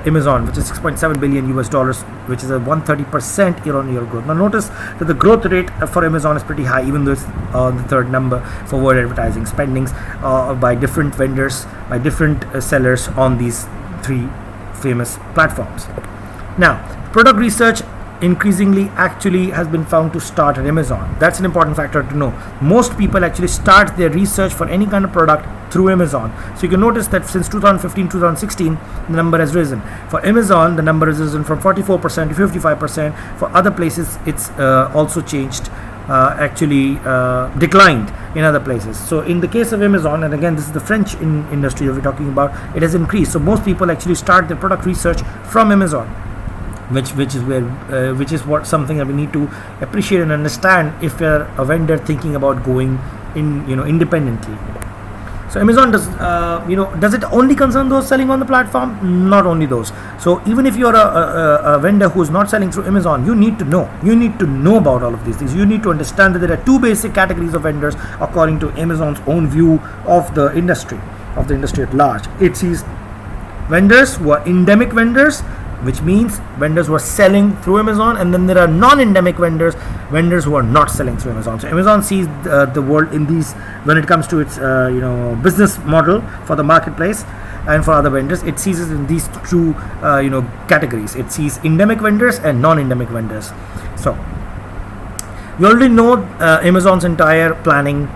Amazon, which is $6.7 billion, which is a 130% year-on-year growth. Now notice that the growth rate for Amazon is pretty high, even though it's the third number for word advertising spendings by different vendors, by different sellers on these 3 famous platforms. Now, product research increasingly actually has been found to start at Amazon. That's an important factor to know. Most people actually start their research for any kind of product through Amazon. So you can notice that since 2015, 2016, the number has risen. For Amazon, the number has risen from 44% to 55%. For other places, it's also changed, declined in other places. So in the case of Amazon, and again, this is the French industry that we're talking about, it has increased. So most people actually start their product research from Amazon, which is what something that we need to appreciate and understand if you're a vendor thinking about going in, independently. So Amazon does it only concern those selling on the platform? Not only those. So even if you're a vendor who's not selling through Amazon, you need to know about all of these things. You need to understand that there are two basic categories of vendors according to Amazon's own view of the industry at large. It sees vendors who are endemic vendors, which means vendors who are selling through Amazon, and then there are non-endemic vendors who are not selling through Amazon. So Amazon sees the world in these, when it comes to its business model for the marketplace and for other vendors, it sees it in these two categories. It sees endemic vendors and non-endemic vendors. So you already know Amazon's entire planning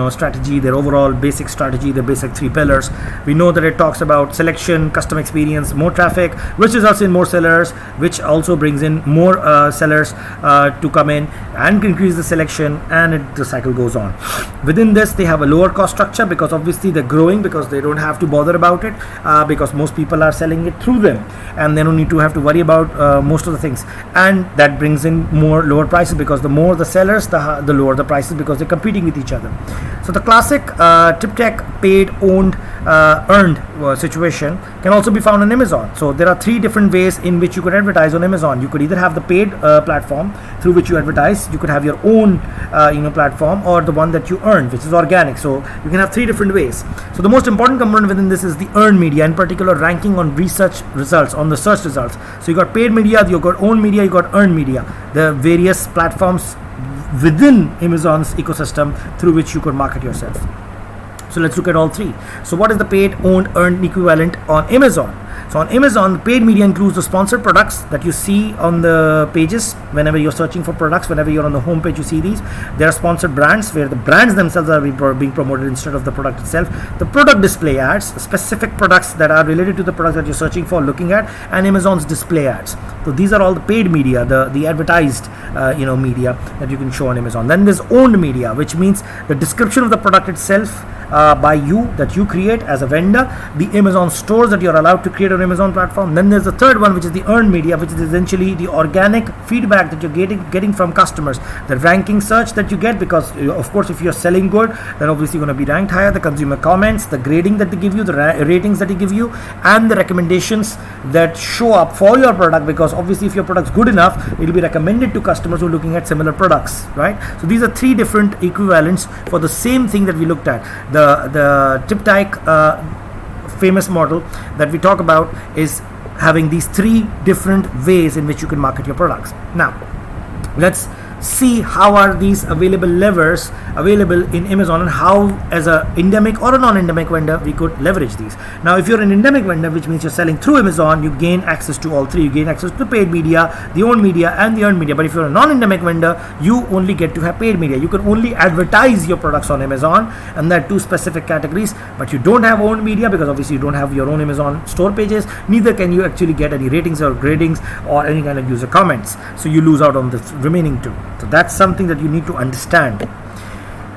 strategy, their overall basic strategy, their basic three pillars. We know that it talks about selection, customer experience, more traffic, which results in more sellers, which also brings in more sellers to come in and increase the selection, and the cycle goes on. Within this, they have a lower cost structure because obviously they're growing, because they don't have to bother about it, because most people are selling it through them, and they don't need to have to worry about most of the things, and that brings in more lower prices, because the more the sellers, the lower the prices, because they're competing with each other. So the classic TipTech paid, owned, earned situation can also be found on Amazon. So there are three different ways in which you could advertise on Amazon. You could either have the paid platform through which you advertise. You could have your own platform, or the one that you earn, which is organic. So you can have three different ways. So the most important component within this is the earned media, in particular ranking on research results, on the search results. So you got paid media, you got owned media, you got earned media. The various platforms within Amazon's ecosystem through which you could market yourself. So let's look at all three. So what is the paid, owned, earned equivalent on Amazon? So on Amazon, the paid media includes the sponsored products that you see on the pages. Whenever you're searching for products, whenever you're on the home page, you see these. There are sponsored brands where the brands themselves are being promoted instead of the product itself. The product display ads, specific products that are related to the products that you're searching for, looking at, and Amazon's display ads. So these are all the paid media, the advertised media that you can show on Amazon. Then there's owned media, which means the description of the product itself by you, that you create as a vendor, the Amazon stores that you're allowed to create on Amazon platform. Then there's the third one, which is the earned media, which is essentially the organic feedback that you're getting from customers, the ranking search that you get, because of course if you're selling good, then obviously you're going to be ranked higher, the consumer comments, the grading that they give you, the ratings that they give you, and the recommendations that show up for your product, because obviously if your product's good enough, it will be recommended to customers who are looking at similar products, right? So these are three different equivalents for the same thing that we looked at. The TipTech famous model that we talk about is having these three different ways in which you can market your products. Now let's see how are these available levers available in Amazon, and how as a endemic or a non-endemic vendor we could leverage these. Now if you're an endemic vendor, which means you're selling through Amazon, you gain access to all three. You gain access to paid media, the owned media, and the earned media. But if you're a non-endemic vendor, you only get to have paid media. You can only advertise your products on Amazon, and there are two specific categories, but you don't have owned media because obviously you don't have your own Amazon store pages. Neither can you actually get any ratings or gradings or any kind of user comments, so you lose out on the remaining two. So that's something that you need to understand.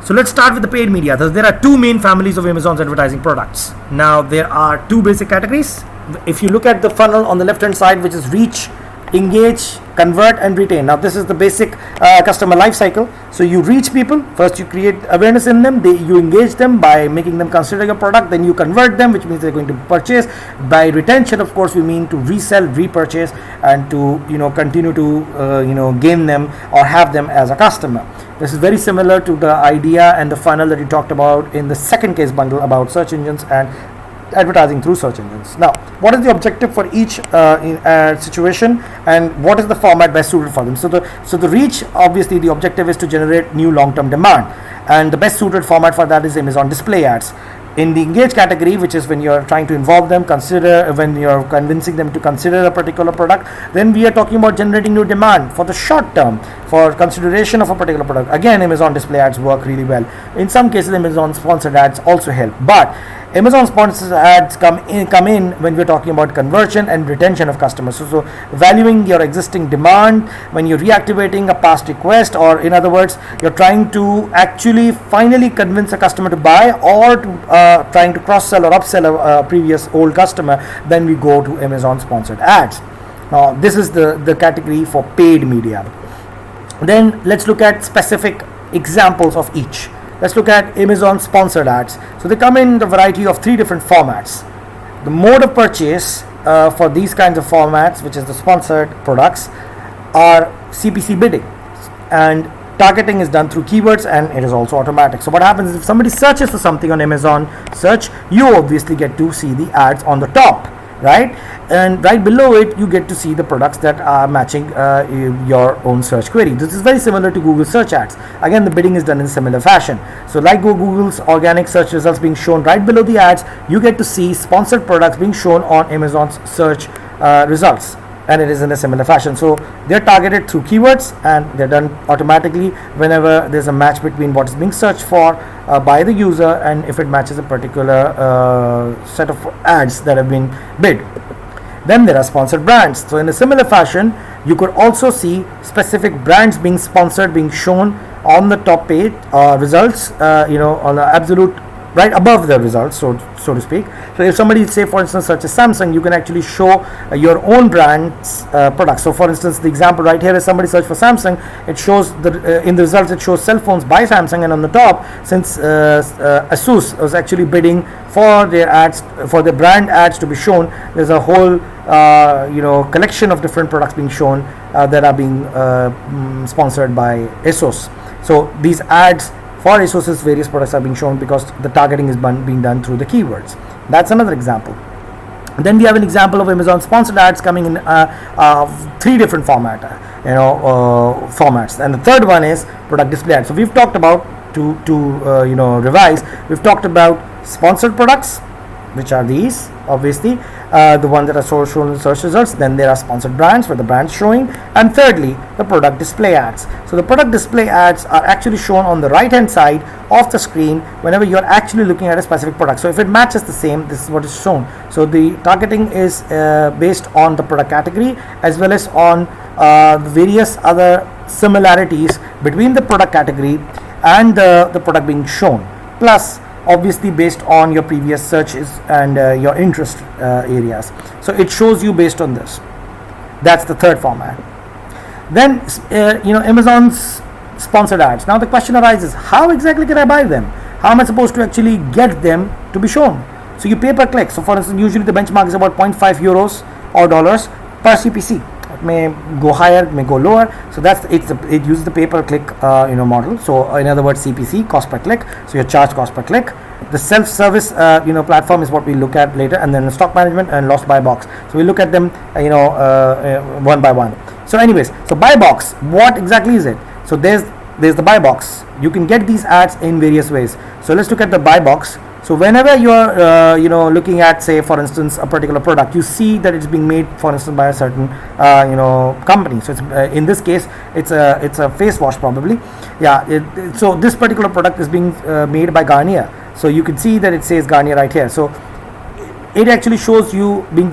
So let's start with the paid media. There are two main families of Amazon's advertising products. Now there are two basic categories. If you look at the funnel on the left hand side, which is reach, engage, convert, and retain. Now this is the basic customer life cycle. So you reach people, first you create awareness in them, you engage them by making them consider your product, then you convert them, which means they're going to purchase. By retention, of course, we mean to resell, repurchase, and to continue to gain them or have them as a customer. This is very similar to the idea and the funnel that you talked about in the second case bundle about search engines and advertising through search engines. Now, what is the objective for each situation, and what is the format best suited for them? So the reach, obviously the objective is to generate new long-term demand, and the best suited format for that is Amazon display ads. In the engage category, which is when you're trying to involve them, when you're convincing them to consider a particular product, then we are talking about generating new demand for the short term for consideration of a particular product. Again, Amazon display ads work really well. In some cases, Amazon sponsored ads also help, but Amazon sponsored ads come in when we're talking about conversion and retention of customers. So valuing your existing demand when you're reactivating a past request, or in other words, you're trying to actually finally convince a customer to buy, or to trying to cross-sell or upsell a previous old customer, then we go to Amazon sponsored ads. Now this is the category for paid media. Then let's look at specific examples of each. Let's look at Amazon sponsored ads. So they come in the variety of 3 different formats. The mode of purchase for these kinds of formats, which is the sponsored products, are CPC bidding, and targeting is done through keywords, and it is also automatic. So what happens is, if somebody searches for something on Amazon search, you obviously get to see the ads on the top, right? And right below it, you get to see the products that are matching your own search query. This is very similar to Google search ads. Again, the bidding is done in similar fashion. So like Google's organic search results being shown right below the ads, you get to see sponsored products being shown on Amazon's search results, and it is in a similar fashion. So they're targeted through keywords, and they're done automatically whenever there's a match between what is being searched for by the user, and if it matches a particular set of ads that have been bid. Then there are sponsored brands. So in a similar fashion, you could also see specific brands being sponsored, being shown on the top page results, on the absolute right above the results, so to speak. So if somebody, say for instance, searches Samsung, you can actually show your own brand's products. So for instance, the example right here is somebody searched for Samsung. It shows in the results, it shows cell phones by Samsung, and on the top, since Asus was actually bidding for their ads, for the brand ads to be shown, there's a whole collection of different products being shown that are being sponsored by Asus. So these ads for Asus's various products are being shown because the targeting is being done through the keywords. That's another example. Then we have an example of Amazon sponsored ads coming in 3 different formats, and the third one is product display ads. So we've talked about to revise. We've talked about sponsored products, which are these, obviously, the ones that are shown in search results. Then there are sponsored brands, where the brand's showing, and thirdly, the product display ads. So the product display ads are actually shown on the right hand side of the screen whenever you're actually looking at a specific product. So if it matches the same, this is what is shown. So the targeting is based on the product category, as well as on various other similarities between the product category and the product being shown, plus obviously based on your previous searches and your interest areas. So it shows you based on this. That's the third format. Then Amazon's sponsored ads. Now the question arises, how exactly can I buy them? How am I supposed to actually get them to be shown? So you pay per click. So for instance, usually the benchmark is about 0.5 euros or dollars per CPC. It may go higher, it may go lower. So it uses the pay per click model. So in other words, CPC, cost per click. So you charge cost per click. The self-service platform is what we look at later, and then the stock management and lost buy box. So we look at them one by one. So anyways, so buy box, what exactly is it? So there's the buy box. You can get these ads in various ways. So let's look at the buy box. So whenever you're looking at, say for instance, a particular product, you see that it's being made, for instance, by a certain company. So it's, in this case, it's a face wash probably. So this particular product is being made by Garnier. So you can see that it says Garnier right here. So it actually shows you being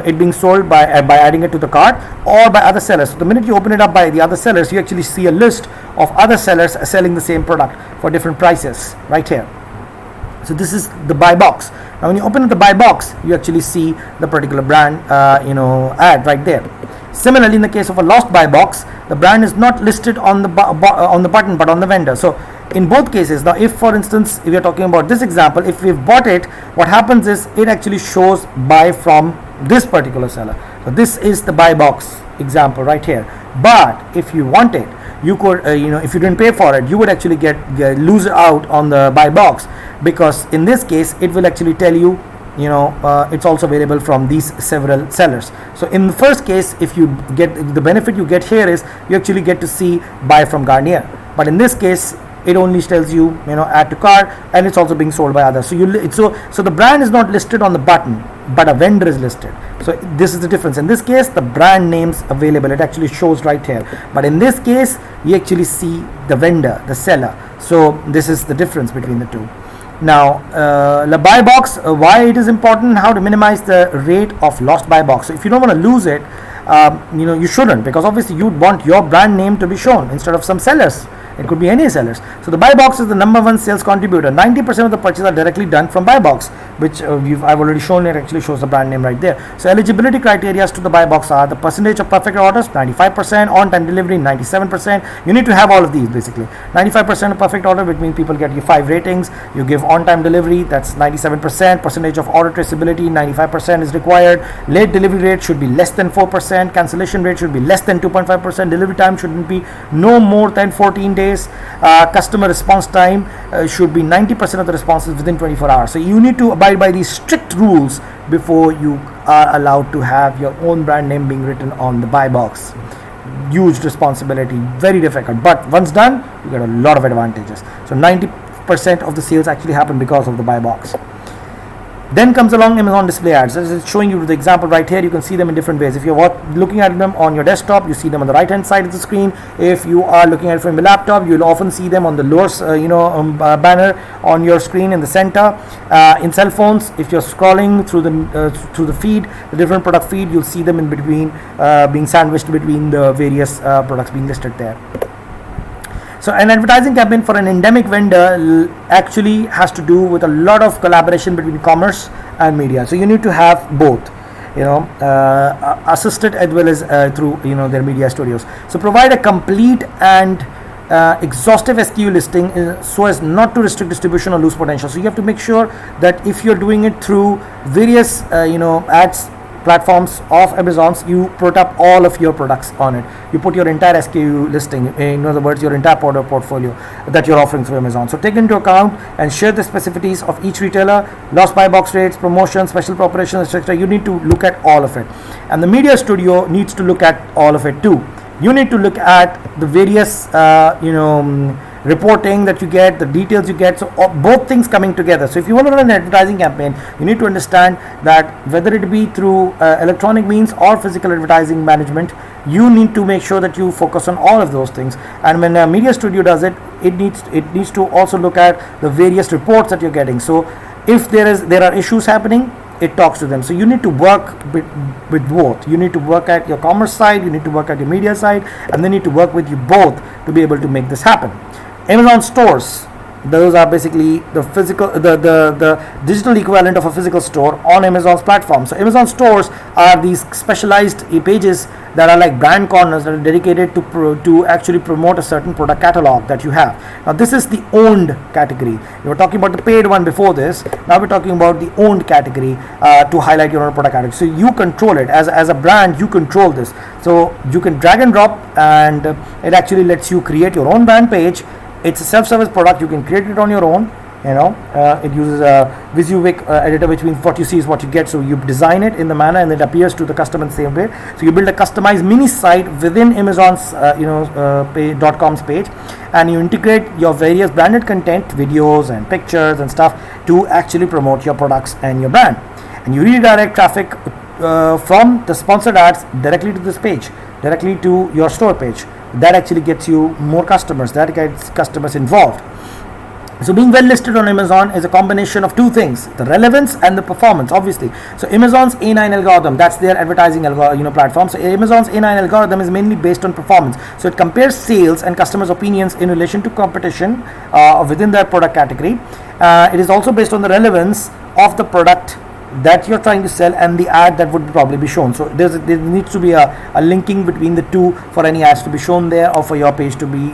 it being sold by adding it to the cart or by other sellers. So the minute you open it up by the other sellers, you actually see a list of other sellers selling the same product for different prices right here. So this is the buy box. Now when you open up the buy box, you actually see the particular brand ad right there. Similarly, in the case of a lost buy box, the brand is not listed on the button but on the vendor. So in both cases, now if for instance, if we are talking about this example, if we've bought it, what happens is it actually shows buy from this particular seller. So this is the buy box example right here. But if you want it, you could if you didn't pay for it, you would actually lose out on the buy box, because in this case it will actually tell you it's also available from these several sellers. So in the first case, if you get the benefit you get here is you actually get to see buy from Garnier, but in this case it only tells you, add to cart, and it's also being sold by others. So the brand is not listed on the button, but a vendor is listed. So this is the difference. In this case, the brand name's available, it actually shows right here, but in this case you actually see the vendor, the seller. So this is the difference between the two. Now, the buy box, why it is important, how to minimize the rate of lost buy box. So if you don't want to lose it, you shouldn't, because obviously you'd want your brand name to be shown instead of some sellers. It could be any sellers. So the buy box is the number one sales contributor. 90% of the purchases are directly done from buy box, which I've already shown. It actually shows the brand name right there. So eligibility criteria to the buy box are the percentage of perfect orders, 95%, on-time delivery, 97%. You need to have all of these basically. 95% of perfect order, which means people get you 5 ratings. You give on-time delivery, that's 97%. Percentage of order traceability, 95% is required. Late delivery rate should be less than 4%. Cancellation rate should be less than 2.5%. Delivery time shouldn't be no more than 14 days. Customer response time should be 90% of the responses within 24 hours. So you need to abide by these strict rules before you are allowed to have your own brand name being written on the buy box. Huge responsibility, very difficult, but once done, you get a lot of advantages. So 90% of the sales actually happen because of the buy box. Then comes along Amazon display ads. As it's showing you the example right here, you can see them in different ways. If you're looking at them on your desktop, you see them on the right hand side of the screen. If you are looking at it from your laptop, you'll often see them on the lower banner on your screen in the center. In cell phones, if you're scrolling through the feed, the different product feed, you'll see them in between, being sandwiched between the various products being listed there. So an advertising campaign for an endemic vendor actually has to do with a lot of collaboration between commerce and media. So you need to have both, assisted as well as through their media studios. So provide a complete and exhaustive SKU listing so as not to restrict distribution or lose potential. So you have to make sure that if you're doing it through various ads platforms of Amazon's, you put up all of your products on it. You put your entire SKU listing, in other words, your entire product portfolio that you're offering through Amazon. So take into account and share the specificities of each retailer, lost buy box rates, promotions, special operations, etc. You need to look at all of it, and the media studio needs to look at all of it too. You need to look at the various reporting that you get, the details you get, so both things coming together. So if you want to run an advertising campaign, you need to understand that whether it be through electronic means or physical advertising management, you need to make sure that you focus on all of those things. And when a media studio does it, it needs to also look at the various reports that you're getting. So if there are issues happening, it talks to them. So you need to work with both. You need to work at your commerce side, you need to work at your media side, and they need to work with you both to be able to make this happen. Amazon stores, those are basically the physical, the digital equivalent of a physical store on Amazon's platform. So Amazon stores are these specialized pages that are like brand corners that are dedicated to actually promote a certain product catalog that you have. Now this is the owned category. We were talking about the paid one before this. Now we're talking about the owned category to highlight your own product category. So you control it as a brand. You control this. So you can drag and drop, and it actually lets you create your own brand page. It's a self-service product. You can create it on your own. It uses a WYSIWYG editor, which means what you see is what you get. So you design it in the manner and it appears to the customer in the same way. So you build a customized mini site within Amazon's .com's page, and you integrate your various branded content, videos and pictures and stuff to actually promote your products and your brand. And you redirect traffic from the sponsored ads directly to this page, directly to your store page. That actually gets you more customers, that gets customers involved. So being well listed on Amazon is a combination of two things, the relevance and the performance, obviously. So Amazon's A9 algorithm, that's their advertising platform. So Amazon's A9 algorithm is mainly based on performance. So it compares sales and customers' opinions in relation to competition within their product category. It is also based on the relevance of the product that you're trying to sell and the ad that would probably be shown. So there needs to be a linking between the two for any ads to be shown there or for your page to be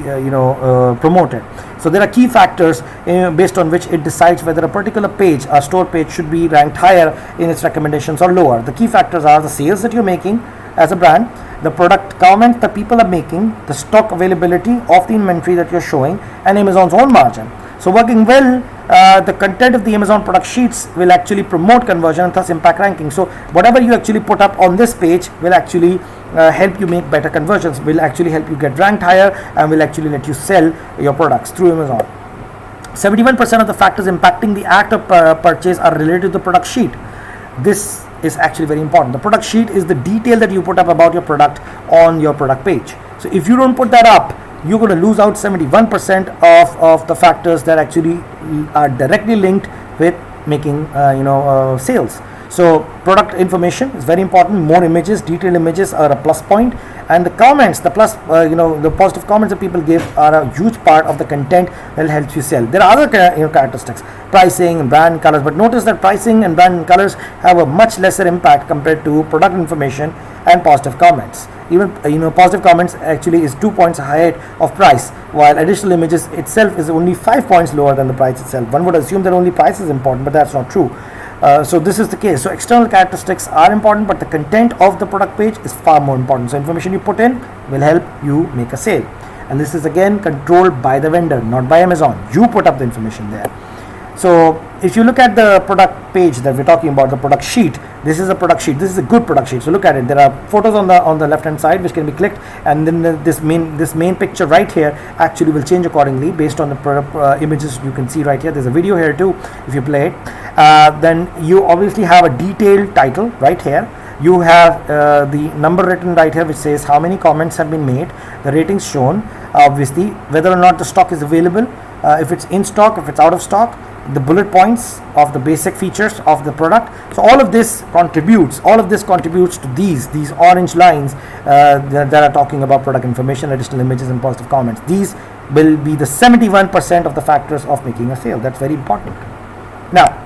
promoted. So there are key factors based on which it decides whether a particular page, a store page, should be ranked higher in its recommendations or lower. The key factors are the sales that you're making as a brand, the product comments that people are making, the stock availability of the inventory that you're showing, and Amazon's own margin. So working well the content of the Amazon product sheets will actually promote conversion and thus impact ranking. So whatever you actually put up on this page will actually help you make better conversions, will actually help you get ranked higher, and will actually let you sell your products through Amazon. 71% of the factors impacting the act of purchase are related to the product sheet. This is actually very important. The product sheet is the detail that you put up about your product on your product page. So if you don't put that up, you're going to lose out 71% of the factors that actually are directly linked with making sales. So product information is very important. More images, detailed images are a plus point, and the comments, the positive comments that people give are a huge part of the content that helps you sell. There are other characteristics, pricing and brand colors, but notice that pricing and brand colors have a much lesser impact compared to product information and positive comments. Even positive comments actually is 2 points ahead of price, while additional images itself is only 5 points lower than the price itself. One would assume that only price is important, but that's not true. So this is the case. So external characteristics are important, but the content of the product page is far more important. So information you put in will help you make a sale, and this is again controlled by the vendor, not by Amazon. You put up the information there. So if you look at the product page that we're talking about, the product sheet, this is a product sheet. This is a good product sheet. So look at it. There are photos on the left hand side which can be clicked, and then this main picture right here actually will change accordingly based on the images you can see right here. There's a video here too if you play it. Then you obviously have a detailed title right here. You have the number written right here which says how many comments have been made, the ratings shown, obviously whether or not the stock is available, if it's in stock, if it's out of stock, the bullet points of the basic features of the product. So all of this contributes to these orange lines that are talking about product information, additional images, and positive comments. These will be the 71% of the factors of making a sale. That's very important. Now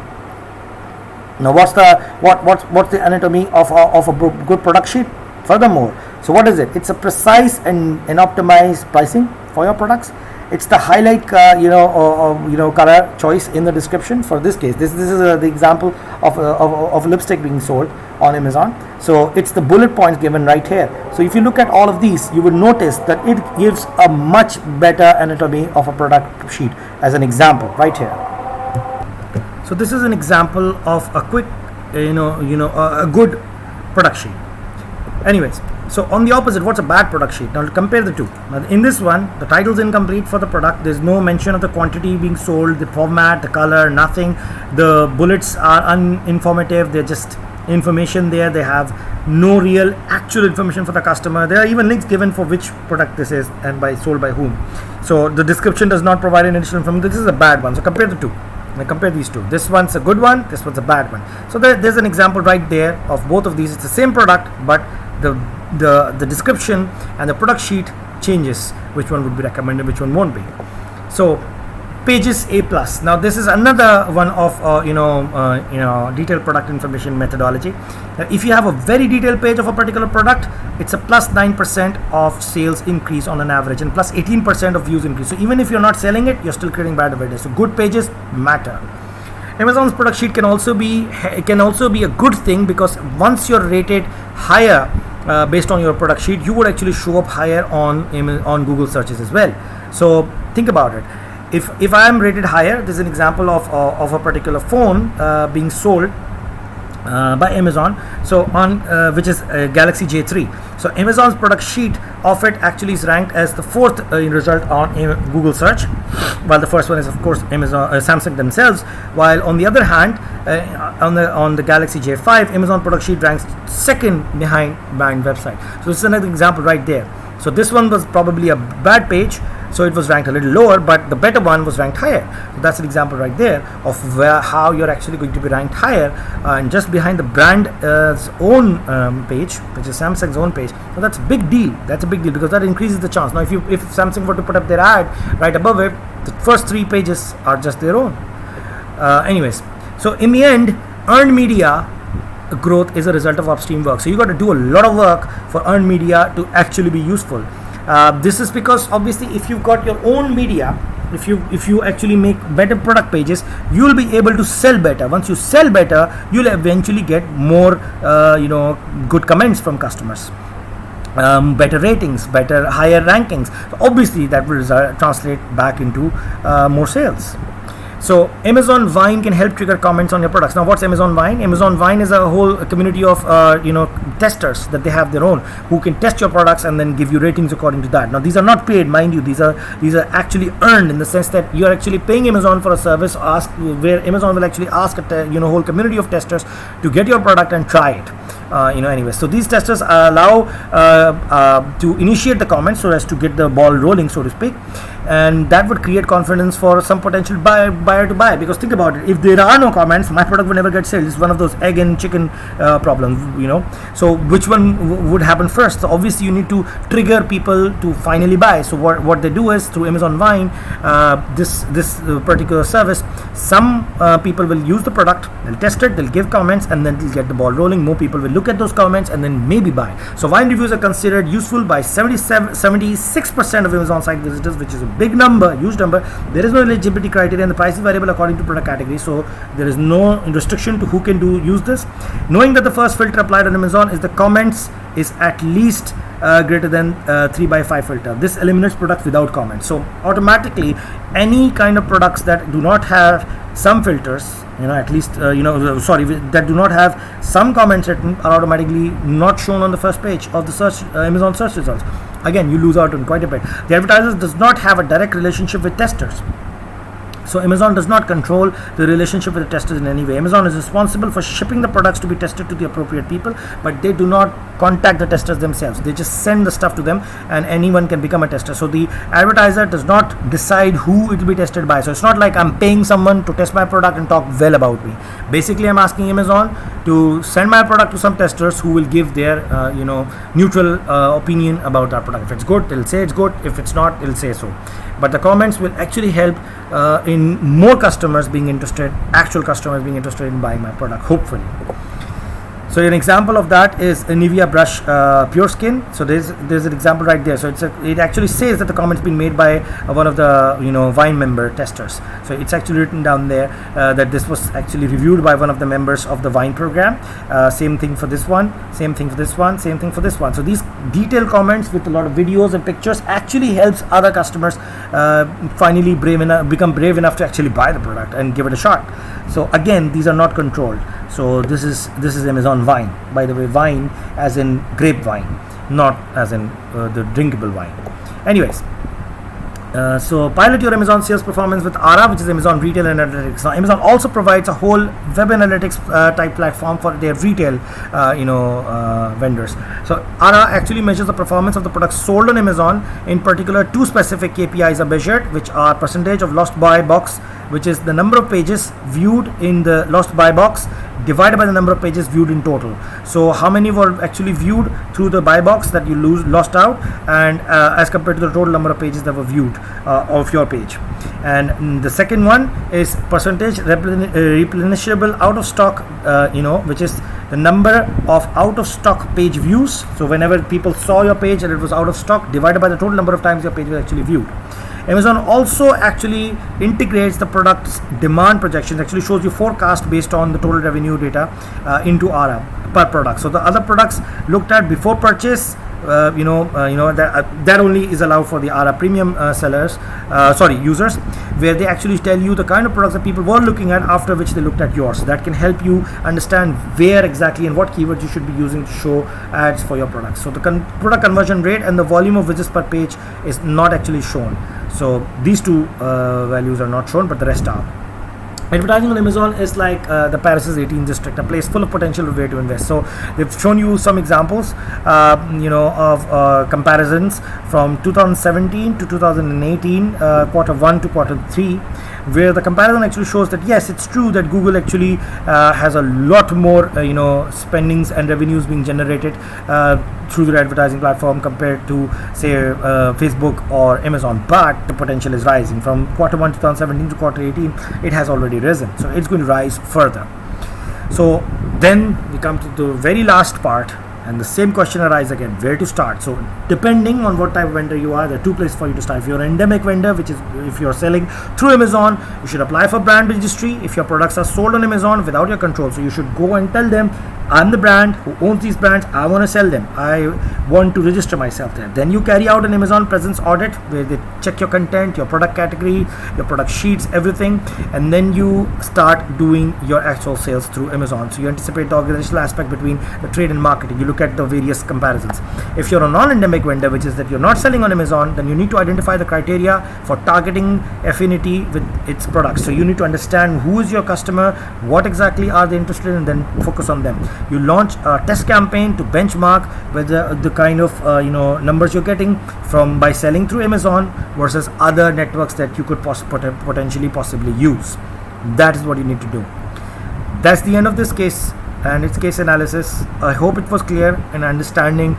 what's the anatomy of a good product sheet? Furthermore, so what is it? It's a precise and optimized pricing for your products. It's the highlight color choice in the description. For this case, this is the example of lipstick being sold on Amazon. So it's the bullet points given right here. So if you look at all of these, you will notice that it gives a much better anatomy of a product sheet. As an example right here. So this is an example of a quick a good product sheet. Anyways, so on the opposite, what's a bad product sheet? Now compare the two. Now in this one, the title is incomplete for the product. There's no mention of the quantity being sold, the format, the color, nothing. The bullets are uninformative. They're just information there. They have no real actual information for the customer. There are even links given for which product this is and sold by whom. So the description does not provide any additional information. This is a bad one. So compare the two. Now compare these two. This one's a good one, this one's a bad one. So there's an example right there of both of these. It's the same product, but the description and the product sheet changes. Which one would be recommended, which one won't be. So pages A+. Now this is another one of detailed product information methodology. Now, if you have a very detailed page of a particular product, it's a plus 9% of sales increase on an average, and plus 18% of views increase. So even if you're not selling it, you're still creating brand awareness. So good pages matter. Amazon's product sheet can also be a good thing, because once you're rated higher based on your product sheet, you would actually show up higher on Google searches as well. So think about it. If I am rated higher, this is an example of a particular phone being sold by Amazon, so on which is Galaxy J3. So Amazon's product sheet of it actually is ranked as the fourth result on Google search, while the first one is of course Samsung themselves. While on the other hand, on the Galaxy J5, Amazon product sheet ranks second behind brand website. So this is another example right there. So this one was probably a bad page, so it was ranked a little lower, but the better one was ranked higher. So that's an example right there of how you're actually going to be ranked higher and just behind the brand's own page, which is Samsung's own page. So that's a big deal. That's a big deal, because that increases the chance. Now if Samsung were to put up their ad right above it, the first 3 pages are just their own. Anyways, so in the end, earned media growth is a result of upstream work. So you got to do a lot of work for earned media to actually be useful. This is because obviously if you've got your own media, if you actually make better product pages, you'll be able to sell better. Once you sell better, you'll eventually get more good comments from customers, better ratings, higher rankings. So obviously that will translate back into more sales. So Amazon Vine can help trigger comments on your products. Now, what's Amazon Vine? Amazon Vine is a whole community of testers that they have their own, who can test your products and then give you ratings according to that. Now, these are not paid, mind you. These are actually earned, in the sense that you are actually paying Amazon for a service where Amazon will actually ask a whole community of testers to get your product and try it. Anyway, so these testers allow to initiate the comments so as to get the ball rolling, so to speak, and that would create confidence for some potential buyer to buy. Because think about it, if there are no comments, my product will never get sold. It's one of those egg and chicken problems, so which one would happen first? So obviously you need to trigger people to finally buy. So what they do is, through Amazon Vine, this particular service, some people will use the product, they'll test it, they'll give comments, and then they'll get the ball rolling. More people will look at those comments and then maybe buy. So Vine reviews are considered useful by 76% of Amazon site visitors, which is a big number, huge number. There is no eligibility criteria, and the price is variable according to product category, so there is no restriction to who can use this. Knowing that the first filter applied on Amazon is the comments is at least greater than 3x5 filter. This eliminates products without comments. So automatically, any kind of products that do not have some filters, at least that do not have some comments written, are automatically not shown on the first page of the search Amazon search results. Again, you lose out on quite a bit. The advertisers does not have a direct relationship with testers. So Amazon does not control the relationship with the testers in any way. Amazon is responsible for shipping the products to be tested to the appropriate people, but they do not contact the testers themselves. They just send the stuff to them, and anyone can become a tester. So the advertiser does not decide who it will be tested by. So it's not like I'm paying someone to test my product and talk well about me. Basically, I'm asking Amazon to send my product to some testers who will give their neutral opinion about our product. If it's good, they'll say it's good. If it's not, they'll say so. But the comments will actually help in more customers being interested, actual customers being interested in buying my product, hopefully. So an example of that is a Nivea brush Pure Skin. So there's an example right there. So it actually says that the comment's been made by one of the Vine member testers. So it's actually written down there that this was actually reviewed by one of the members of the Vine program. Same thing for this one, same thing for this one, same thing for this one. So these detailed comments with a lot of videos and pictures actually helps other customers finally become brave enough to actually buy the product and give it a shot. So again, these are not controlled. So this is Amazon Vine. By the way, Vine as in grapevine, not as in the drinkable wine. Anyways, so pilot your Amazon sales performance with Ara, which is Amazon Retail Analytics. Now, Amazon also provides a whole web analytics type platform for their retail, vendors. So Ara actually measures the performance of the products sold on Amazon. In particular, two specific KPIs are measured, which are percentage of lost buy box, which is the number of pages viewed in the lost buy box divided by the number of pages viewed in total. So how many were actually viewed through the buy box that you lost out, and as compared to the total number of pages that were viewed of your page. And the second one is percentage replenishable out of stock, which is the number of out of stock page views. So whenever people saw your page and it was out of stock, divided by the total number of times your page was actually viewed. Amazon also actually integrates the product's demand projections, actually shows you forecast based on the total revenue data into Ara per product. So the other products looked at before purchase, that only is allowed for the Ara premium users, where they actually tell you the kind of products that people were looking at after which they looked at yours. So that can help you understand where exactly and what keywords you should be using to show ads for your products. So the product conversion rate and the volume of visits per page is not actually shown. So these two values are not shown, but the rest are. Advertising on Amazon is like the Paris 18 district, a place full of potential where to invest. So they've shown you some examples, of comparisons from 2017 to 2018, quarter 1 to quarter 3, where the comparison actually shows that yes, it's true that Google actually has a lot more spendings and revenues being generated through their advertising platform compared to say Facebook or Amazon, but the potential is rising. From quarter 1 2017 to quarter 18, it has already risen, so it's going to rise further. So then we come to the very last part, and the same question arises again, where to start. So depending on what type of vendor you are, there are two places for you to start. If you're an endemic vendor, which is if you're selling through Amazon, you should apply for brand registry if your products are sold on Amazon without your control. So you should go and tell them I'm the brand who owns these brands. I want to sell them. I want to register myself there. Then you carry out an Amazon presence audit where they check your content, your product category, your product sheets, everything, and then you start doing your actual sales through Amazon. So you anticipate the organizational aspect between the trade and marketing. You look at the various comparisons. If you're a non-endemic vendor, which is that you're not selling on Amazon, then you need to identify the criteria for targeting affinity with its products. So you need to understand who is your customer, what exactly are they interested in, and then focus on them. You launch a test campaign to benchmark whether the kind of numbers you're getting from by selling through Amazon versus other networks that you could potentially possibly use. That is what you need to do. That's the end of this case and its case analysis. I hope it was clear in understanding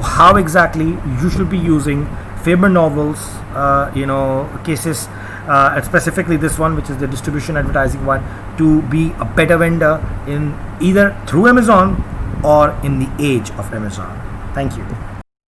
how exactly you should be using Faber Novel's cases, and specifically this one, which is the distribution advertising one, to be a better vendor in either through Amazon or in the age of Amazon. Thank you.